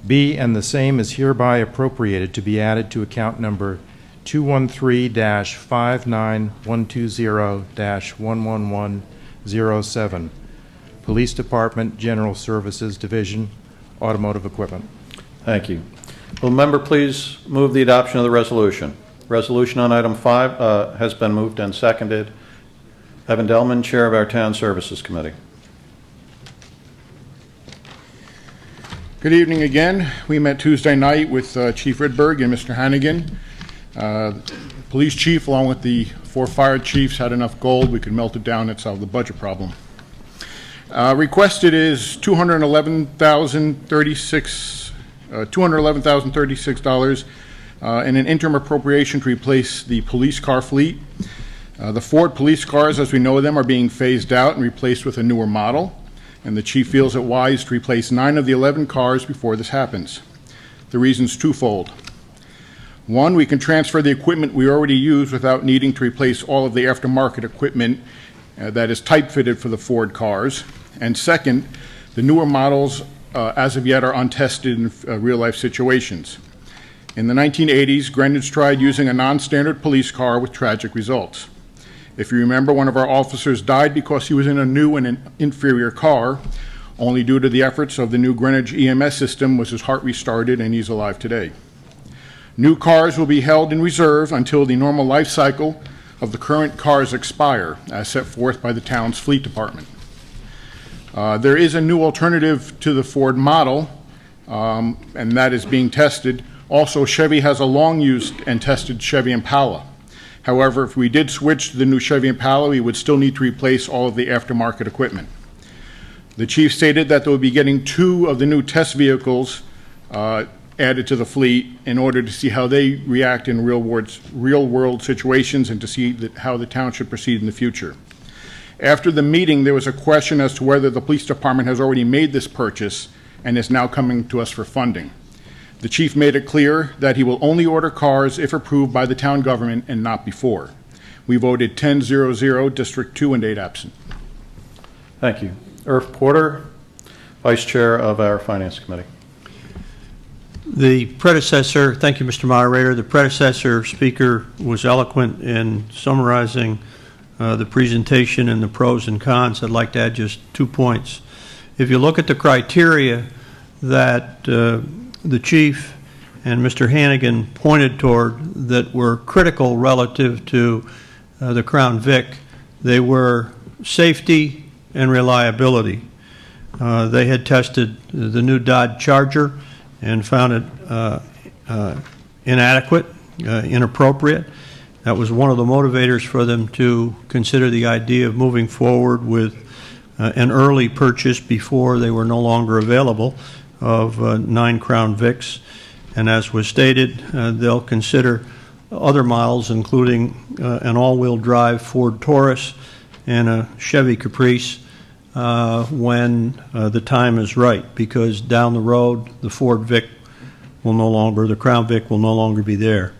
be and the same is hereby appropriated to be added to account number 213-59120-11107, Police Department, General Services Division, Automotive Equipment. Thank you. Will the member please move the adoption of the resolution? Resolution on item 5 has been moved and seconded. Evan Delman, Chair of our Town Services Committee. Good evening again. We met Tuesday night with Chief Ridberg and Mr. Hannigan. Police chief, along with the 4 fire chiefs, had enough gold. We could melt it down and solve the budget problem. Requested is $211,036 in an interim appropriation to replace the police car fleet. The Ford police cars, as we know them, are being phased out and replaced with a newer model, and the chief feels it wise to replace 9 of the 11 cars before this happens. The reason's twofold. 1, we can transfer the equipment we already use without needing to replace all of the aftermarket equipment that is type-fitted for the Ford cars. And second, the newer models, as of yet, are untested in real-life situations. In the 1980s, Greenwich tried using a non-standard police car with tragic results. If you remember, one of our officers died because he was in a new and an inferior car. Only due to the efforts of the new Greenwich EMS system was his heart restarted, and he's alive today. New cars will be held in reserve until the normal life cycle of the current cars expire, as set forth by the town's fleet department. There is a new alternative to the Ford model, and that is being tested. Also, Chevy has a long-used and tested Chevy Impala. However, if we did switch to the new Chevy Impala, we would still need to replace all of the aftermarket equipment. The chief stated that they would be getting 2 of the new test vehicles added to the fleet in order to see how they react in real-world situations and to see how the town should proceed in the future. After the meeting, there was a question as to whether the police department has already made this purchase and is now coming to us for funding. The chief made it clear that he will only order cars if approved by the town government and not before. We voted 10-0-0, District 2 and 8 absent. Thank you. Irv Porter, Vice Chair of our Finance Committee. The predecessor, thank you, Mr. Moderator. The predecessor speaker was eloquent in summarizing the presentation and the pros and cons. I'd like to add just 2 points. If you look at the criteria that the chief and Mr. Hannigan pointed toward that were critical relative to the Crown Vic, they were safety and reliability. They had tested the new Dodge Charger and found it inadequate, inappropriate. That was one of the motivators for them to consider the idea of moving forward with an early purchase before they were no longer available of 9 Crown Vics. And as was stated, they'll consider other models, including an all-wheel drive Ford Taurus and a Chevy Caprice when the time is right, because down the road the Ford Vic will no longer, the Crown Vic will no longer be there.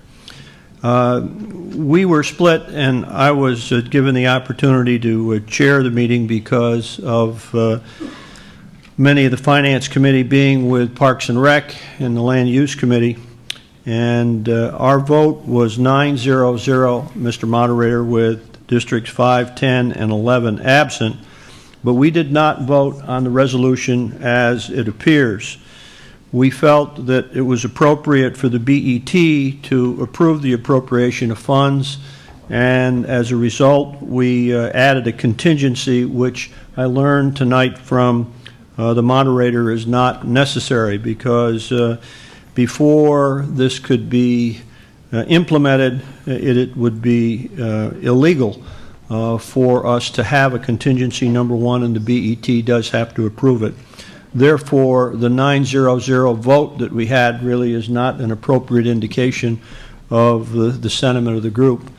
We were split, and I was given the opportunity to chair the meeting because of many of the Finance Committee being with Parks and Rec and the Land Use Committee. And our vote was 9-0-0, Mr. Moderator, with Districts 5, 10, and 11 absent. But we did not vote on the resolution as it appears. We felt that it was appropriate for the BET to approve the appropriation of funds, and as a result, we added a contingency, which I learned tonight from the moderator is not necessary, because before this could be implemented, it would be illegal for us to have a contingency, number one, and the BET does have to approve it. Therefore, the 9-0-0 vote that we had really is not an appropriate indication of the sentiment of the group.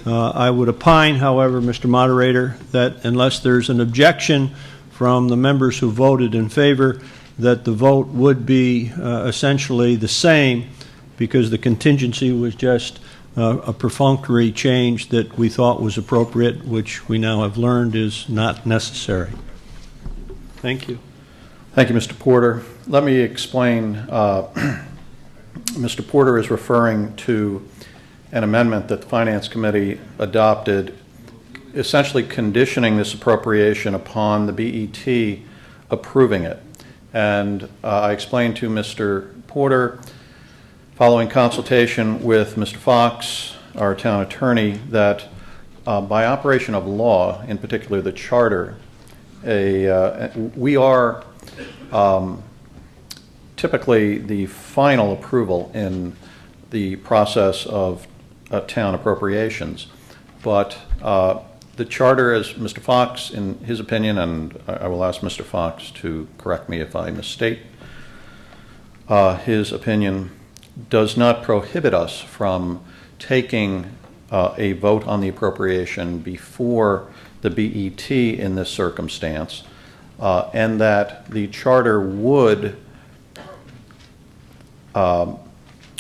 I would opine, however, Mr. Moderator, that unless there's an objection from the members who voted in favor, that the vote would be essentially the same, because the contingency was just a perfunctory change that we thought was appropriate, which we now have learned is not necessary. Thank you. Thank you, Mr. Porter. Let me explain. Mr. Porter is referring to an amendment that the Finance Committee adopted, essentially conditioning this appropriation upon the BET approving it. And I explained to Mr. Porter, following consultation with Mr. Fox, our town attorney, that by operation of law, in particular the charter, we are typically the final approval in the process of town appropriations. But the charter, as Mr. Fox, in his opinion, and I will ask Mr. Fox to correct me if I misstate his opinion, does not prohibit us from taking a vote on the appropriation before the BET in this circumstance, and that the charter would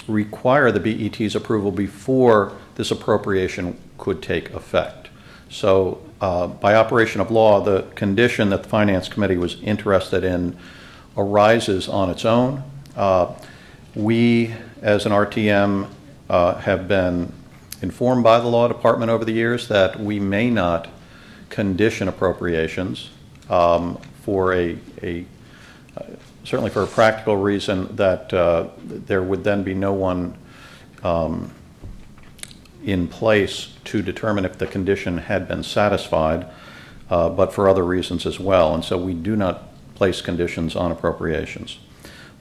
require the BET's approval before this appropriation could take effect. So by operation of law, the condition that the Finance Committee was interested in arises on its own. We, as an RTM, have been informed by the law department over the years that we may not condition appropriations for certainly for a practical reason, that there would then be no one in place to determine if the condition had been satisfied, but for other reasons as well. And so we do not place conditions on appropriations.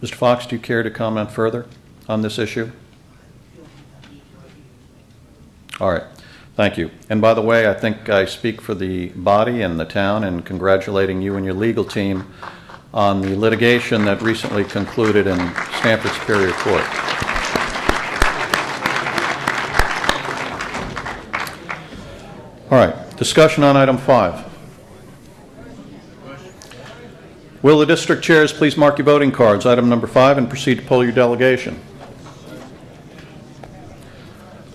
Mr. Fox, do you care to comment further on this issue? All right. Thank you. And by the way, I think I speak for the body and the town in congratulating you and your legal team on the litigation that recently concluded in Stamford Superior Court. All right. Discussion on item 5. Will the district chairs please mark your voting cards, item number 5, and proceed to poll your delegation.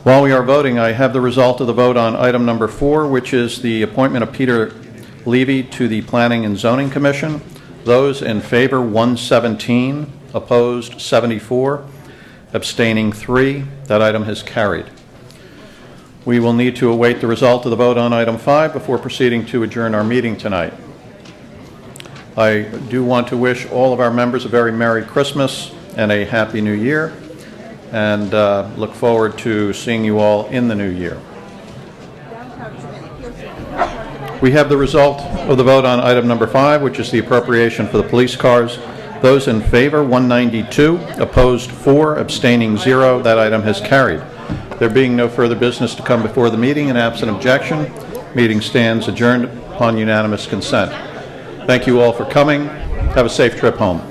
While we are voting, I have the result of the vote on item number 4, which is the appointment of Peter Levy to the Planning and Zoning Commission. Those in favor, 117, opposed, 74, abstaining, 3. That item has carried. We will need to await the result of the vote on item 5 before proceeding to adjourn our meeting tonight. I do want to wish all of our members a very Merry Christmas and a Happy New Year, and look forward to seeing you all in the new year. We have the result of the vote on item number 5, which is the appropriation for the police cars. Those in favor, 192, opposed 4, abstaining 0. That item has carried. There being no further business to come before the meeting and absent objection, meeting stands adjourned upon unanimous consent. Thank you all for coming. Have a safe trip home.